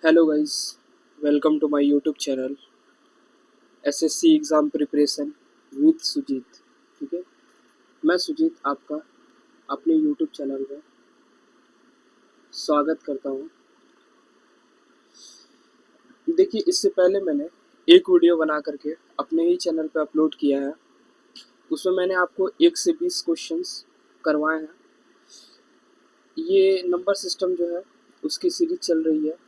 Hello guys, welcome to my YouTube channel SSC exam preparation with Sujeet. ठीक है, मैं सुजीत आपका अपने यूट्यूब चैनल में स्वागत करता हूँ। देखिए, इससे पहले मैंने एक वीडियो बना करके अपने ही चैनल पे अपलोड किया है। उसमें मैंने आपको 1 से 20 क्वेश्चंस करवाए हैं। ये नंबर सिस्टम जो है उसकी सीरीज चल रही है,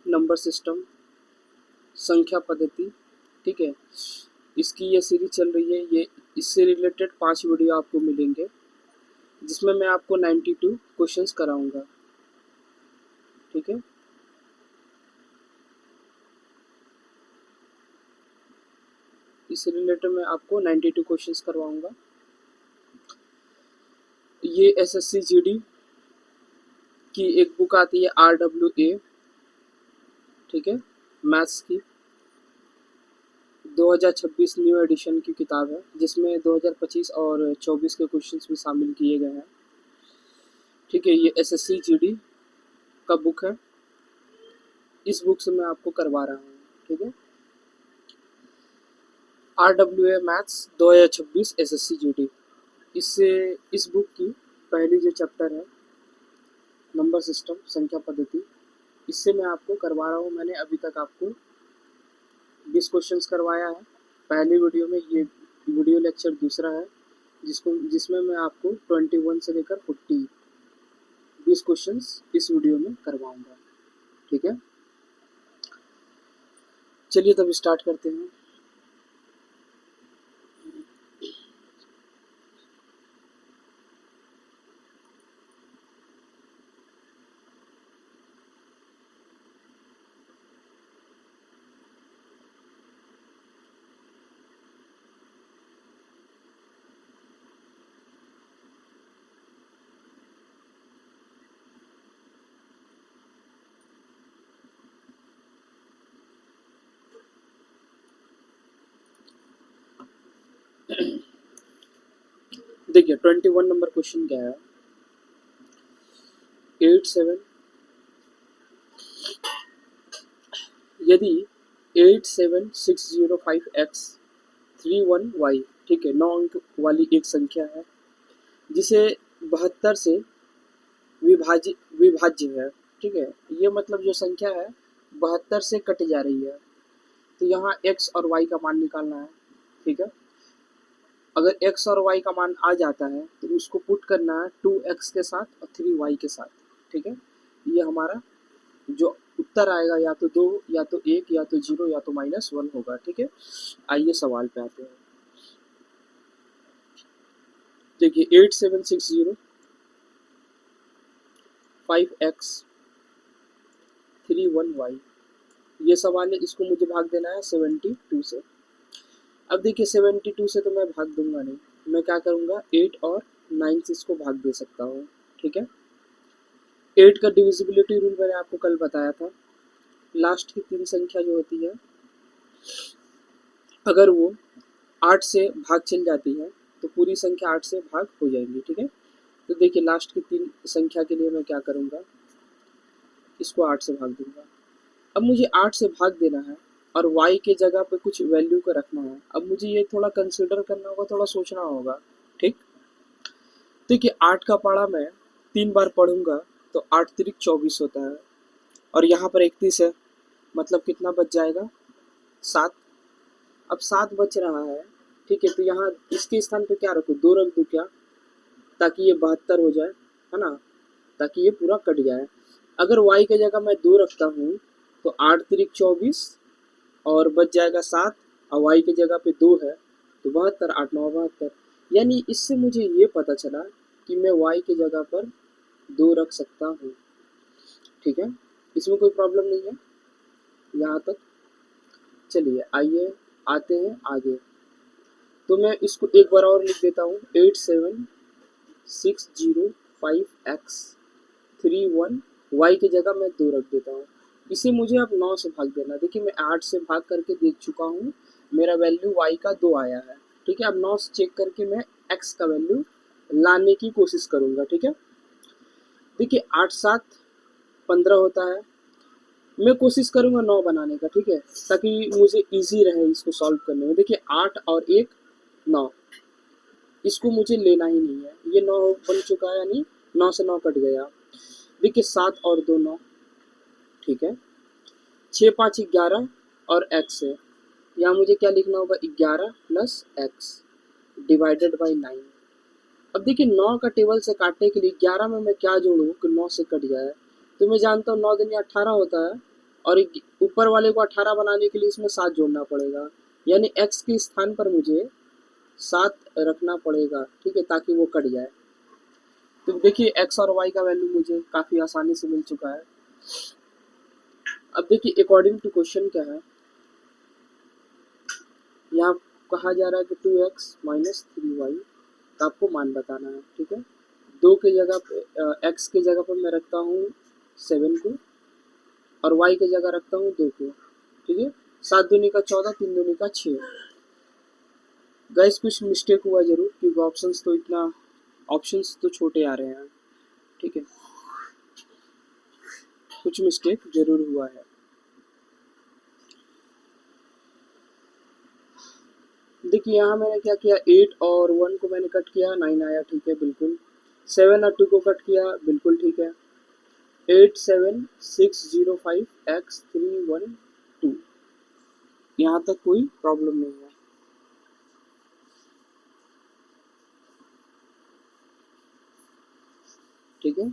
नंबर सिस्टम संख्या पद्धति। ठीक है, इसकी ये सीरीज चल रही है। ये इससे रिलेटेड 5 वीडियो आपको मिलेंगे जिसमें मैं आपको 92 क्वेश्चंस कराऊंगा। ठीक है, इससे रिलेटेड मैं आपको 92 क्वेश्चंस करवाऊंगा। ये एसएससी जीडी की एक बुक आती है RWA। ठीक है, मैथ्स की 2026 न्यू एडिशन की किताब है जिसमें 2025 और 24 के क्वेश्चंस भी शामिल किए गए हैं। ठीक है, ये एसएससी जीडी का बुक है। इस बुक से मैं आपको करवा रहा हूँ। ठीक है, RWA मैथ्स 2026 एसएससी जीडी। इससे इस बुक की पहली जो चैप्टर है नंबर सिस्टम संख्या पद्धति, इससे मैं आपको करवा रहा हूँ। मैंने अभी तक आपको 20 क्वेश्चंस करवाया है। पहली वीडियो में ये वीडियो लेक्चर दूसरा है जिसमें मैं आपको 21 से लेकर 40 20 क्वेश्चंस इस वीडियो में करवाऊंगा। ठीक है, चलिए तब स्टार्ट करते हैं। देखिए 21 नंबर क्वेश्चन क्या है। 87 यदि 87605x 31y, ठीक है, 9 अंक वाली एक संख्या है जिसे 72 से विभाज्य है। ठीक है, ये मतलब जो संख्या है 72 से कट जा रही है, तो यहाँ x और y का मान निकालना है। ठीक है, अगर x और y का मान आ जाता है तो उसको पुट करना है 2x के साथ और 3y के साथ। ठीक है, ये हमारा जो उत्तर आएगा या तो 2 या तो 1 या तो 0 या तो -1 होगा। ठीक है, आइए सवाल पे आते हैं। देखिए 8760 5x 31y, ये सवाल है। इसको मुझे भाग देना है 72 से। अब देखिए 72 से तो मैं भाग दूंगा नहीं, मैं क्या करूंगा 8 और 9 से इसको भाग दे सकता हूँ। ठीक है, 8 का डिविजिबिलिटी रूल मैंने आपको कल बताया था। लास्ट की 3 संख्या जो होती है अगर वो 8 से भाग चल जाती है तो पूरी संख्या 8 से भाग हो जाएंगी। ठीक है, तो देखिए लास्ट की 3 संख्या के लिए मैं क्या करूँगा, इसको 8 से भाग दूंगा। अब मुझे 8 से भाग देना है और y के जगह पे कुछ वैल्यू को रखना है। अब मुझे ये थोड़ा कंसिडर करना होगा, थोड़ा सोचना होगा। ठीक, देखिए 8 का पढ़ा मैं 3 बार पढ़ूंगा तो 8 तिरिक 24 होता है और यहाँ पर 31 है, मतलब कितना बच जाएगा 7। अब 7 बच रहा है। ठीक है, तो यहाँ इसके स्थान पे क्या रखूँ, 2 रख दूँ क्या, ताकि ये 72 हो जाए, है ना, ताकि ये पूरा कट जाए। अगर y की जगह मैं 2 रखता हूँ तो 8 तिरिक 24 और बच जाएगा 7 और y की जगह पे 2 है तो 72, 8 9 72। यानी इससे मुझे ये पता चला कि मैं y की जगह पर 2 रख सकता हूँ। ठीक है, इसमें कोई प्रॉब्लम नहीं है यहाँ तक। चलिए आइए आते हैं आगे। तो मैं इसको एक बार और लिख देता हूँ, 87605x 31 y की जगह मैं 2 रख देता हूँ। इसे मुझे अब 9 से भाग देना। देखिए मैं 8 से भाग करके देख चुका हूँ, मेरा वैल्यू y का 2 आया है। ठीक है, अब 9 से चेक करके मैं x का वैल्यू लाने की कोशिश करूँगा। ठीक है, देखिए 8 7 15 होता है मैं कोशिश करूंगा 9 बनाने का, ठीक है, ताकि मुझे इजी रहे इसको सॉल्व करने में। देखिए 8 और 1 9, इसको मुझे लेना ही नहीं है, ये 9 बन चुका है, यानी 9 से 9 कट गया। देखिए 7 और 2 9, ठीक है, 6 5 11 और x है, यहाँ मुझे क्या लिखना होगा, 11 प्लस एक्स डिवाइडेड बाई 9। अब देखिए 9 का टेबल से काटने के लिए 11 में मैं क्या जोड़ूँ कि 9 से कट जाए, तो मैं जानता हूँ 9 दूनी 18 होता है, और ऊपर वाले को 18 बनाने के लिए इसमें 7 जोड़ना पड़ेगा, यानी x के स्थान पर मुझे 7 रखना पड़ेगा, ठीक है, ताकि वो कट जाए। तो देखिए x और y का वैल्यू मुझे काफ़ी आसानी से मिल चुका है। अब देखिए अकॉर्डिंग टू क्वेश्चन क्या है, यहाँ कहा जा रहा है कि 2x माइनस 3y का आपको मान बताना है, ठीक है। 2 के जगह पे x के जगह पर मैं रखता हूँ 7 को, और y के जगह रखता हूँ 2 को, ठीक है। 7 दूनी का 14, 3 दूनी का 6। गाइस कुछ मिस्टेक हुआ जरूर, क्योंकि ऑप्शंस तो छोटे आ रहे हैं, ठीक है, कुछ मिस्टेक जरूर हुआ है। देखिए यहाँ मैंने क्या किया, 8 और 1 को मैंने कट किया, 9 आया, ठीक है, बिल्कुल। 7 और 2 को कट किया, बिल्कुल ठीक है। 8 7 6 0 5 x 3 1 2, यहाँ तक कोई प्रॉब्लम नहीं है, ठीक है।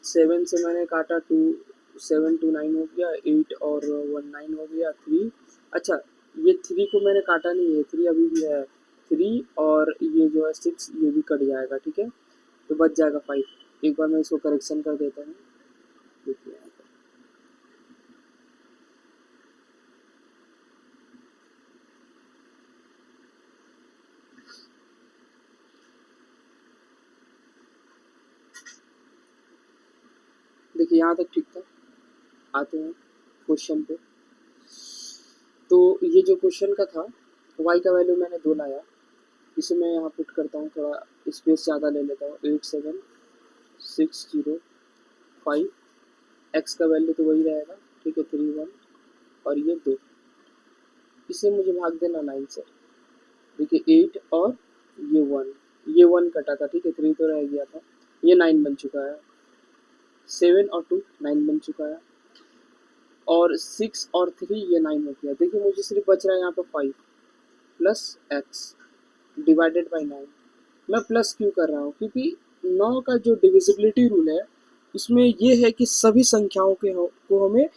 सेवन से मैंने काटा 2, 7 2 9 हो गया, 8 और 1 9 हो गया, 3। अच्छा ये 3 को मैंने काटा नहीं है, 3 अभी भी है, 3 और ये जो है 6 ये भी कट जाएगा, ठीक है, तो बच जाएगा 5। एक बार मैं इसको करेक्शन कर देता हूँ, देखिए यहाँ पर। देखिए यहाँ तक ठीक था। आते हैं क्वेश्चन पे। तो ये जो क्वेश्चन का था, y का वैल्यू मैंने 2 लाया, इसे मैं यहाँ पुट करता हूँ, थोड़ा स्पेस ज़्यादा ले लेता हूँ। 8 7 6 0 5, x का वैल्यू तो वही रहेगा, ठीक है, 3 1 और ये 2, इसे मुझे भाग देना 9 से। देखिए 8 और ये 1 कटा था, ठीक है, 3 तो रह गया था, ये 9 बन चुका है। 7 और 2 9 बन चुका है, और 6 और 3 ये 9 हो गया। देखिए मुझे सिर्फ बच रहा है यहाँ पर 5 प्लस एक्स डिवाइडेड बाई 9। मैं प्लस क्यों कर रहा हूँ, क्योंकि 9 का जो डिविजिबिलिटी रूल है उसमें ये है कि सभी संख्याओं को हमें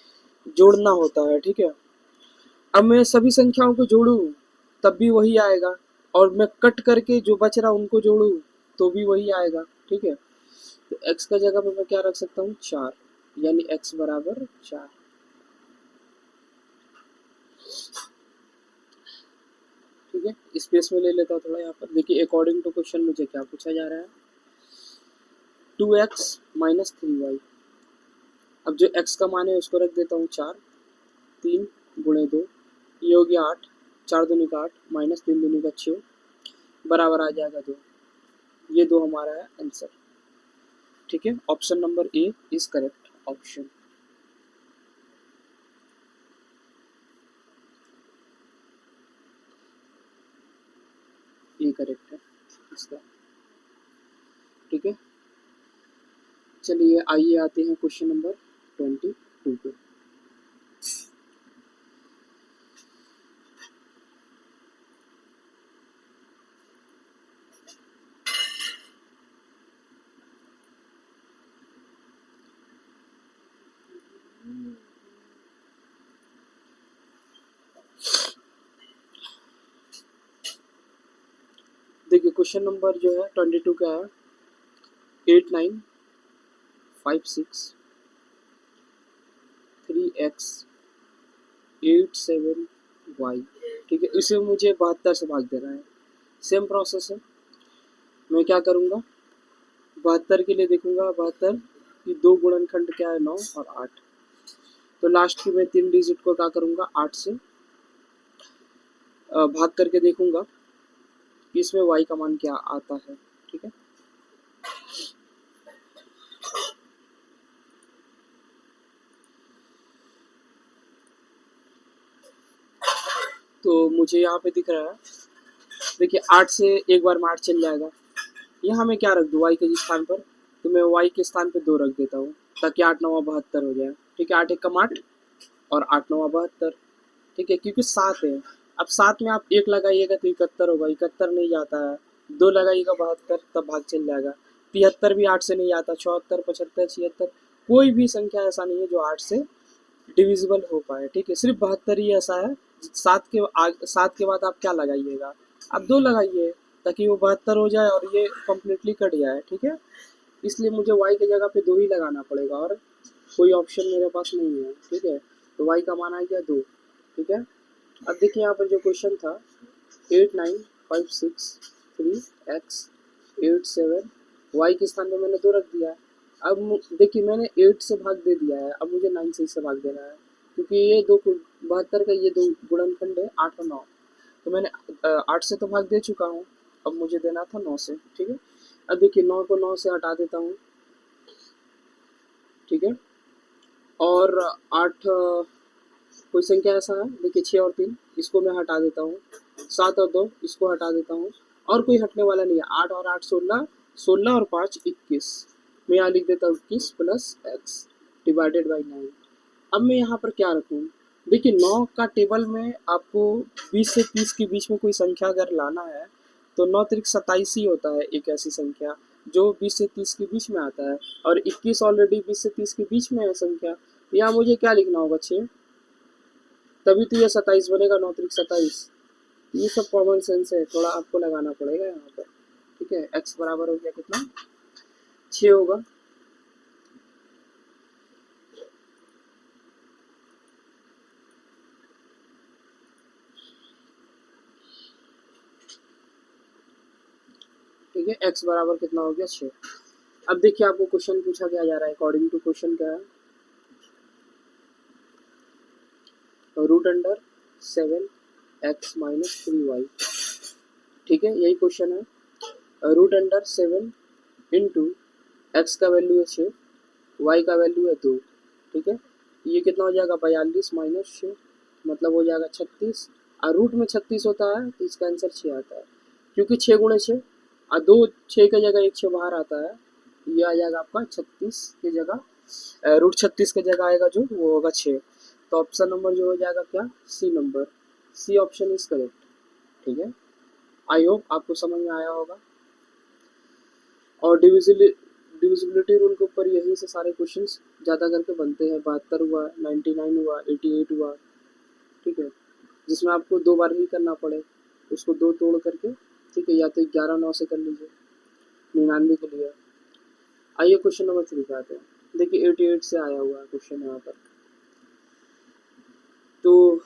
जोड़ना होता है, ठीक है। अब मैं सभी संख्याओं को जोड़ूं तब भी वही आएगा, और मैं कट करके जो बच रहा उनको जोड़ूं तो भी वही आएगा, ठीक है। तो x का जगह पर मैं क्या रख सकता हूँ, 4, यानी x बराबर 4, ठीक है। स्पेस में ले लेता हूँ थोड़ा यहाँ पर। देखिए अकॉर्डिंग टू क्वेश्चन मुझे क्या पूछा जा रहा है, 2x माइनस 3y। अब जो x का मान है उसको रख देता हूँ 4, 3 गुणे 2, ये हो गया 8, 4 दूनी का 8 माइनस 3 दूनी का 6, बराबर आ जाएगा 2। ये 2 हमारा है आंसर, ठीक है। Option number A is correct option. ये करेक्ट है इसका, ठीक है। चलिए आइए आते हैं क्वेश्चन नंबर 22 पे। देखिए क्वेश्चन नंबर जो है 22 का है, 8 9 5 6 3x 8 7 y, ठीक है। इसे मुझे 72 से भाग देना है। सेम प्रोसेस है, मैं क्या करूँगा, 72 के लिए देखूंगा, 72 की 2 गुणनखंड क्या है, 9 और 8। तो लास्ट की मैं 3 डिजिट को क्या करूँगा, 8 से भाग करके देखूंगा कि इसमें y का मान क्या आता है। ठीक है, तो मुझे यहाँ पे दिख रहा है, देखिए 8 से एक बार में 8 चल जाएगा। यहाँ मैं क्या रख दूँ y के स्थान पर, तो मैं y के स्थान पर 2 रख देता हूँ ताकि 8 9 72 हो जाए। ठीक है, 8 एक कम 8 और 8 9 72। ठीक है, क्योंकि 7 है। अब 7 में आप 1 लगाइएगा तो 71 होगा, 71 नहीं जाता है। 2 लगाइएगा 72, तब भाग चल जाएगा। 73 भी 8 से नहीं आता, 74 75 76, कोई भी संख्या ऐसा नहीं है जो 8 से डिविजिबल हो पाए। ठीक है, सिर्फ 72 ही ऐसा है। 7 के बाद आप क्या लगाइएगा, आप 2 लगाइए ताकि वो 72 हो जाए और ये कम्प्लीटली कट जाए। ठीक है, इसलिए मुझे y की जगह पे 2 ही लगाना पड़ेगा और कोई ऑप्शन मेरे पास नहीं है। ठीक है, तो y का मान आ गया 2। ठीक है, अब देखिए यहाँ पर जो क्वेश्चन था 89563x87 y के स्थान पे मैंने 2 रख दिया। अब देखिए मैंने 8 से भाग दे दिया है, अब मुझे 9 से इससे भाग देना है क्योंकि ये 72 का ये 2 गुणनखंड है 8 और 9। तो मैंने 8 से तो भाग दे चुका हूँ, अब मुझे देना था 9 से। ठीक है, अब देखिए 9 को 9 से हटा देता हूँ। ठीक है, और 8 कोई संख्या ऐसा है, देखिए 6 और 3 इसको मैं हटा देता हूँ, 7 और 2 इसको हटा देता हूँ, और कोई हटने वाला नहीं है। 8 और 8 16, 16 और 5 21, मैं यहाँ लिख देता हूँ 21 प्लस एक्स डिवाइडेड बाई 9। अब मैं यहाँ पर क्या रखूँ, देखिए 9 का टेबल में आपको 20 से 30 के बीच में कोई संख्या अगर लाना है तो 9 त्रिक 27 ही होता है, एक ऐसी संख्या जो 20 से 30 के बीच में आता है, और 21 ऑलरेडी 20 से 30 के बीच में है संख्या। यहाँ मुझे क्या लिखना होगा 6, तभी तो ये 27 बनेगा, 9 त्रिक 27। ये सब कॉमन सेंस है, थोड़ा आपको लगाना पड़ेगा यहाँ पर। ठीक है, x बराबर हो गया कितना, 6 होगा। ठीक है, x बराबर कितना हो गया 6। अब देखिए आपको क्वेश्चन पूछा क्या जा रहा है, अकॉर्डिंग टू क्वेश्चन क्या है, √7x-3y। ठीक है, यही क्वेश्चन है। √7 इंटू एक्स का वैल्यू है 6, वाई का वैल्यू है 2। ठीक है, ये कितना हो जाएगा 42 माइनस 6, मतलब हो जाएगा 36, और रूट में 36 होता है तो इसका आंसर 6 आता है, क्योंकि 6 गुणे 6 और 2 6 की जगह 1 6 बाहर आता है, ये आ जाएगा आपका 36 की जगह, √36 की जगह आएगा जो वो होगा 6। तो ऑप्शन नंबर जो हो जाएगा क्या, C number, C option is correct. ठीक है, आई होप आपको समझ में आया होगा। और डिविजिबिलिटी रूल के ऊपर यही से सारे क्वेश्चंस ज़्यादा करके बनते हैं। 72 हुआ, 99 हुआ, 88 हुआ। ठीक है, जिसमें आपको 2 बार ही करना पड़े, उसको 2 तोड़ करके। ठीक है, या तो 11 9 से कर लीजिए 99 के लिए। आइए क्वेश्चन नंबर 3 पे आते हैं। देखिए 88 से आया हुआ है क्वेश्चन यहाँ पर। तो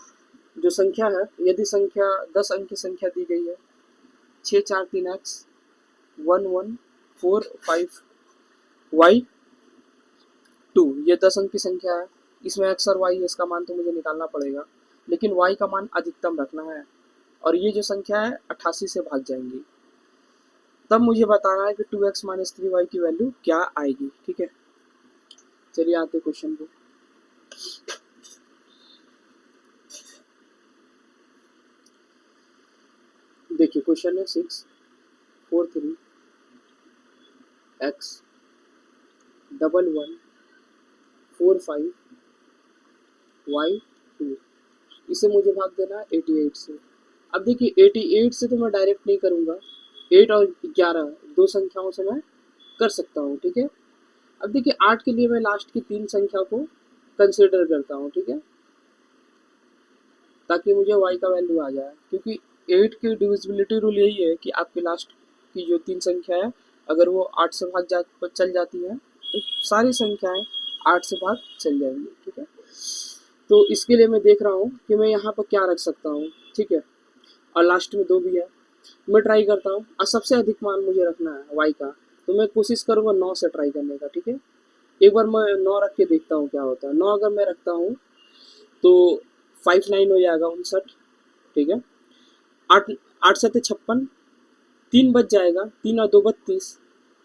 जो संख्या है, यदि संख्या 10 अंक की संख्या दी गई है 6 4 3 x 1 1 4 5 y 2, ये 10 अंक की संख्या है, इसमें x और y है, इसका मान तो मुझे निकालना पड़ेगा, लेकिन y का मान अधिकतम रखना है, और ये जो संख्या है 88 से भाग जाएंगी। तब मुझे बताना है कि 2x माइनस 3y की वैल्यू क्या आएगी। ठीक है, चलिए आते क्वेश्चन को। देखिए क्वेश्चन है 6 4 3 x 1 1 4 5 y 2, इसे मुझे भाग देना है 88 से। अब देखिए 88 से तो मैं डायरेक्ट नहीं करूँगा, 8 और 11 दो संख्याओं से मैं कर सकता हूँ। ठीक है, अब देखिए 8 के लिए मैं लास्ट की 3 संख्या को कंसिडर करता हूँ। ठीक है, ताकि मुझे y का वैल्यू आ जाए, क्योंकि 8 की डिविजिबिलिटी रूल यही है कि आपकी लास्ट की जो 3 संख्या है अगर वो 8 से चल जाती है तो सारी संख्याएं 8 से भाग चल जाएंगी। ठीक है, तो इसके लिए मैं देख रहा हूँ कि मैं यहाँ पर क्या रख सकता हूँ। ठीक है, और लास्ट में 2 भी है, मैं ट्राई करता हूँ, और सबसे अधिक मान मुझे रखना है y का, तो मैं कोशिश करूँगा 9 से ट्राई करने का। ठीक है, एक बार मैं 9 रख के देखता हूँ क्या होता है। 9 अगर मैं रखता हूँ तो 5 9 हो जाएगा 59। ठीक है, 8 8 7 56, 3 बच जाएगा, 3 और 2 32,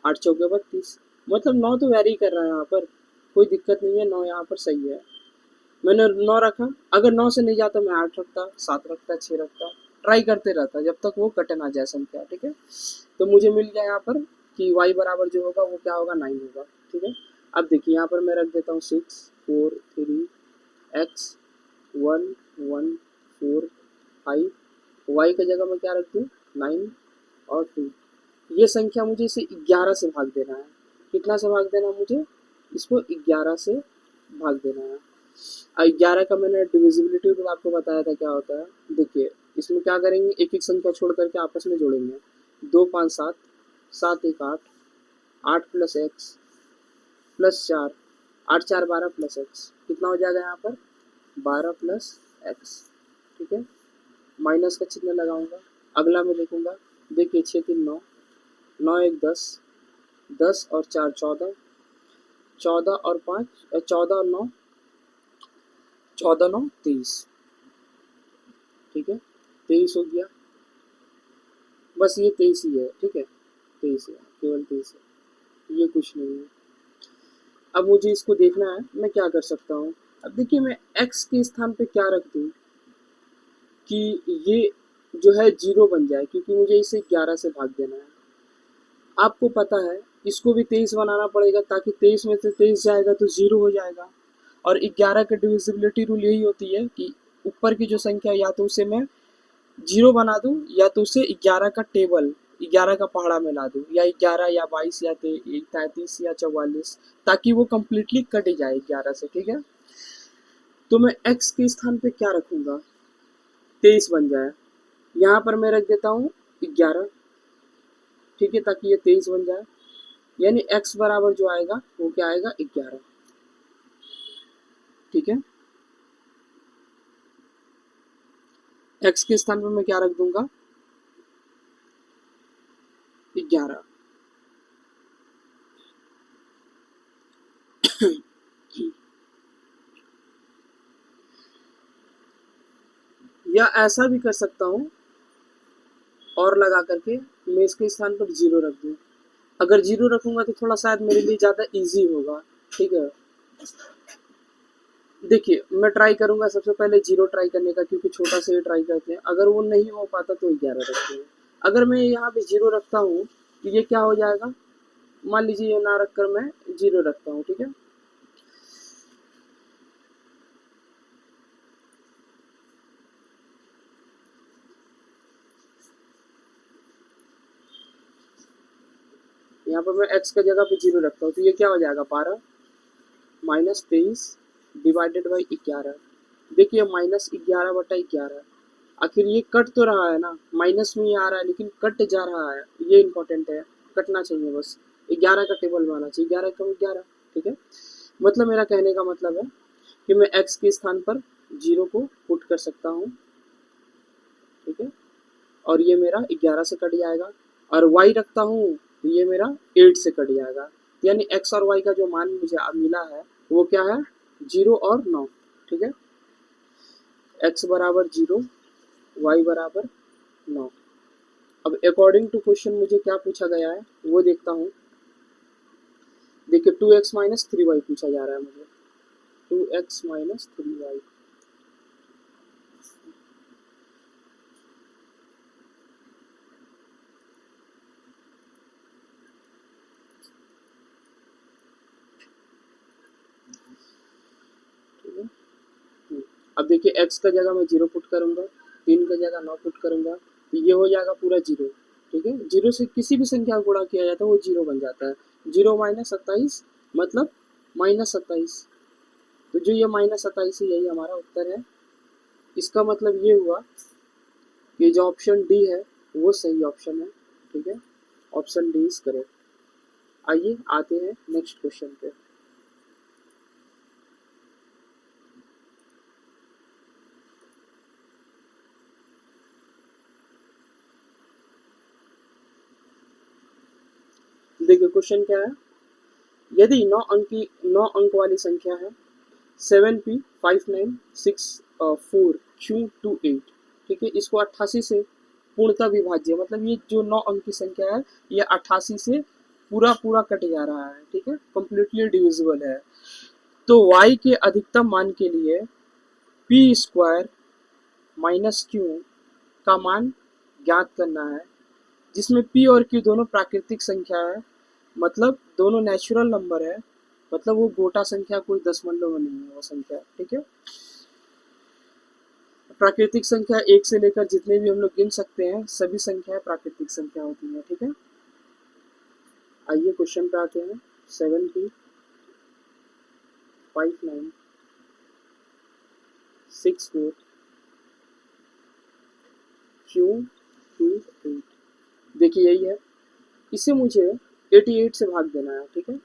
8 चौके 32, मतलब 9 तो वैरी कर रहा है यहाँ पर, कोई दिक्कत नहीं है, 9 यहाँ पर सही है। मैंने 9 रखा, अगर 9 से नहीं जाता मैं 8 रखता, 7 रखता, 6 रखता, ट्राई करते रहता जब तक वो कटे ना जाए संख्या, ठीक है। तो मुझे मिल गया यहाँ पर कि y बराबर जो होगा वो क्या होगा, 9 होगा, ठीक है। अब देखिए यहाँ पर मैं रख देता हूँ 6 4 3 x 1 1 4 5, y की जगह मैं क्या रख दूँ, 9 और 2। ये संख्या मुझे इसे 11 से भाग देना है। कितना से भाग देना है मुझे, इसको 11 से भाग देना है। 11 का मैंने डिविजिबिलिटी तो आपको बताया था क्या होता है। देखिए इसमें क्या करेंगे, एक एक संख्या छोड़ करके आपस में जोड़ेंगे। 2 5 7, 7 1 8, 8 plus x plus 4, 8 4 12 plus x, कितना हो जाएगा यहाँ पर 12 प्लस एक्स, ठीक है। माइनस का चिन्ह लगाऊंगा, अगला मैं देखूंगा। देखिए 6 3 9, 9 1 10, 10 और 4 14, 14 और 5 14 और 9 14 9 23, ठीक है। 23 हो गया, बस ये 23 ही है, ठीक है। 23 है, केवल 23 है, ये कुछ नहीं है। अब मुझे इसको देखना है मैं क्या कर सकता हूँ। अब देखिए मैं x के स्थान पे क्या रख दूँ कि ये जो है 0 बन जाए, क्योंकि मुझे इसे 11 से भाग देना है। आपको पता है इसको भी 23 बनाना पड़ेगा, ताकि 23 में से 23 जाएगा तो 0 हो जाएगा। और 11 का डिविजिबिलिटी रूल यही होती है कि ऊपर की जो संख्या या तो उसे मैं 0 बना दूं, या तो उसे 11 का टेबल 11 का पहाड़ा में ला दूं, या 11 या 22 या 33 या 44, ताकि वो कम्प्लीटली कट जाए 11 से, ठीक है। तो मैं x के स्थान पे क्या रखूंगा, 23 बन जाए, यहाँ पर मैं रख देता हूँ 11, ठीक है, ताकि ये 23 बन जाए। यानी x बराबर जो आएगा वो क्या आएगा, 11, ठीक है। x के स्थान पर मैं क्या रख दूंगा, 11। या ऐसा भी कर सकता हूँ, और लगा करके मैं इसके स्थान पर 0 रख दूँ। अगर 0 रखूंगा तो थोड़ा शायद मेरे लिए ज़्यादा इजी होगा, ठीक है। देखिए मैं ट्राई करूंगा सबसे पहले 0 ट्राई करने का, क्योंकि छोटा से ही ट्राई करते हैं। अगर वो नहीं हो पाता तो 11 रखते हैं। अगर मैं यहाँ पे 0 रखता हूँ तो ये क्या हो जाएगा, मान लीजिए ये ना रखकर मैं 0 रखता हूँ, ठीक है। यहाँ पर मैं x का जगह पे 0 रखता हूँ तो ये क्या हो जाएगा, 12 माइनस 23 डिवाइडेड बाई 11। देखिए माइनस 11/11, आखिर ये कट तो रहा है ना, माइनस में ही आ रहा है लेकिन कट जा रहा है, ये इंपॉर्टेंट है, कटना चाहिए बस। 11 का टेबल बनाना चाहिए, 11 का 11, ठीक है। मतलब मेरा कहने का मतलब है कि मैं x के स्थान पर 0 को पुट कर सकता हूँ, ठीक है, और ये मेरा 11 से कट जाएगा। और y रखता हूँ तो ये मेरा 8 से कट जाएगा। यानी x और y का जो मान मुझे अब मिला है वो क्या है, 0 और 9, ठीक है। x बराबर 0, y बराबर 9। अब अकॉर्डिंग टू क्वेश्चन मुझे क्या पूछा गया है वो देखता हूँ। देखिए 2x माइनस 3y पूछा जा रहा है मुझे, 2x माइनस 3y। अब देखिए x का जगह मैं 0 पुट करूंगा, 3 का जगह 9 पुट करूंगा, तो ये हो जाएगा पूरा 0, ठीक है। 0 से किसी भी संख्या को गुणा किया जाता है वो 0 बन जाता है। 0 माइनस 27 मतलब माइनस 27, तो जो ये माइनस 27 है यही हमारा उत्तर है। इसका मतलब ये हुआ कि जो ऑप्शन डी है वो सही ऑप्शन है, ठीक है। Option D is correct. आइए आते हैं नेक्स्ट क्वेश्चन पे। देखिए क्वेश्चन क्या है, यदि 9 अंक वाली संख्या है 7p5964Q28, ठीक है, इसको 88 से पूर्णतः विभाज्य, मतलब ये जो 9 अंक की संख्या है ये 88 से पूरा पूरा कट जा रहा है, ठीक है, कंप्लीटली डिविजिबल है। तो y के अधिकतम मान के लिए पी स्क्वायर माइनस क्यू का मान ज्ञात करना है, जिसमें p और q दोनों प्राकृतिक संख्या है, मतलब दोनों नेचुरल नंबर है, मतलब वो गोटा संख्या कोई दशमलव में नहीं है वो संख्या, ठीक है। प्राकृतिक संख्या एक से लेकर जितने भी हम लोग गिन सकते हैं सभी संख्याएं प्राकृतिक संख्या होती हैं, ठीक है। आइए क्वेश्चन पे आते हैं। 7p 59 64 Q28, देखिए यही है, इसे मुझे 88 से भाग देना है, ठीक है,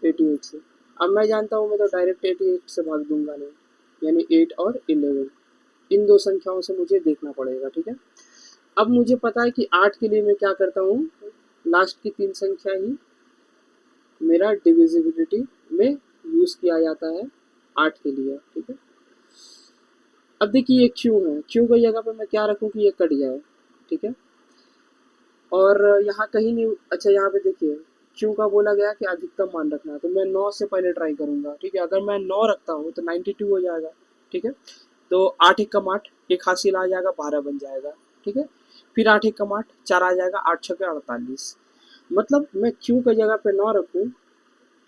88 से। अब मैं जानता हूँ मैं तो डायरेक्ट 88 से भाग दूंगा नहीं, यानी 8 और 11 इन दो संख्याओं से मुझे देखना पड़ेगा, ठीक है। अब मुझे पता है कि 8 के लिए मैं क्या करता हूँ, लास्ट की 3 संख्या ही मेरा डिविजिबिलिटी में यूज किया जाता है 8 के लिए, ठीक है। अब देखिए ये क्यू है, क्यू की जगह पे मैं क्या रखूँ कि ये कट जाए, ठीक है। और यहाँ कहीं नहीं, अच्छा यहाँ पे देखिए क्यू का बोला गया कि अधिकतम मान रखना है, तो मैं 9 से पहले ट्राई करूंगा, ठीक है। अगर मैं 9 रखता हूँ तो 92 हो जाएगा, ठीक है। तो 8 एक कम 8, एक हासिल आ जाएगा, 12 बन जाएगा, ठीक है। फिर 8 एक कम 8, 4 आ जाएगा, 8 छके 48, मतलब मैं क्यू की जगह पे 9 रखूँ,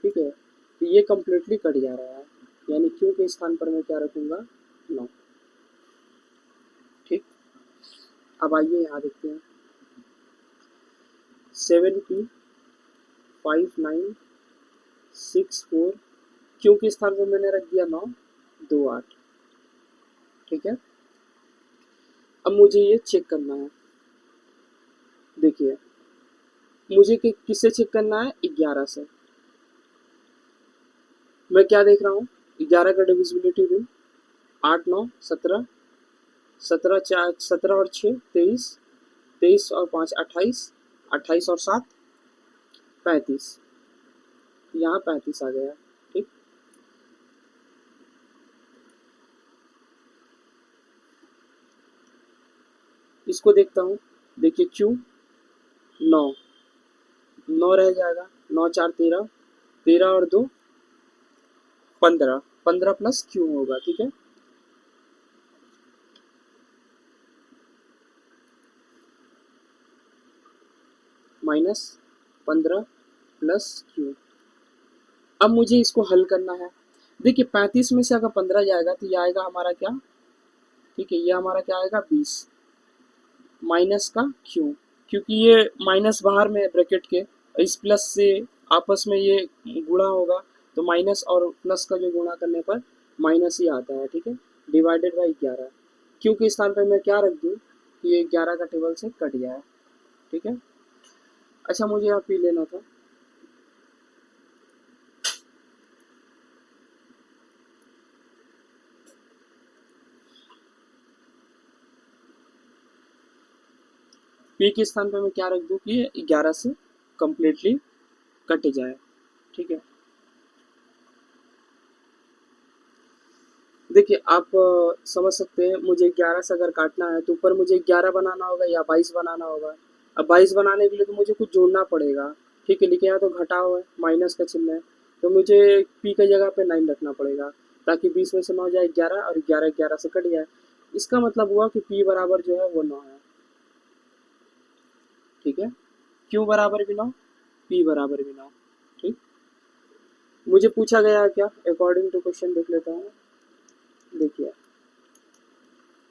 ठीक है, तो ये कम्प्लीटली कट जा रहा है, यानी क्यू के स्थान पर मैं क्या रखूँगा, 9, ठीक। अब आइए यहाँ देखते हैं। 7p 5964 क्यू के स्थान पर मैंने रख दिया 9 2 8, ठीक है। अब मुझे ये चेक करना है, देखिए मुझे किससे चेक करना है, 11 से। मैं क्या देख रहा हूँ, 11 का डिविजिबिलिटी रूल, 8 9 17, 17 4 17 और 6 23, 23 और 5 28, 28 और 7 35, यहाँ 35 आ गया, ठीक। इसको देखता हूँ, देखिए क्यू 9 9 रह जाएगा, 9 4 13, 13 और 2 15, 15 प्लस क्यू होगा, ठीक है। Minus 15 plus Q. अब मुझे इसको हल करना है, देखिए 35 में से अगर 15 जाएगा तो ये आएगा हमारा क्या, ठीक है, ये हमारा क्या आएगा 20, माइनस का क्यू, क्योंकि ये माइनस बाहर में है ब्रैकेट के, इस प्लस से आपस में ये गुणा होगा, तो माइनस और प्लस का जो गुणा करने पर माइनस ही आता है, ठीक है, डिवाइडेड बाई 11। क्यू के स्थान पर मैं क्या रख दूँ कि ये 11 का टेबल से कट जाए, ठीक है। अच्छा मुझे यहाँ पी लेना था, पी के स्थान पे मैं क्या रख दूँ कि ये 11 से कम्प्लीटली कट जाए, ठीक है। देखिए आप समझ सकते हैं, मुझे 11 से अगर काटना है तो ऊपर मुझे 11 बनाना होगा या 22 बनाना होगा। अब 22 बनाने के लिए तो मुझे कुछ जोड़ना पड़ेगा, ठीक है, लेकिन यहाँ तो घटाव है, माइनस का चिन्ह है, तो मुझे पी की जगह पे 9 रखना पड़ेगा, ताकि 20 में से 9 जाए 11 और 11 11 से कट जाए। इसका मतलब हुआ कि पी बराबर जो है वो 9 है, ठीक है। क्यू बराबर भी 9, पी बराबर भी 9, ठीक। मुझे पूछा गया है क्या, अकॉर्डिंग टू क्वेश्चन देख लेता हूँ। देखिए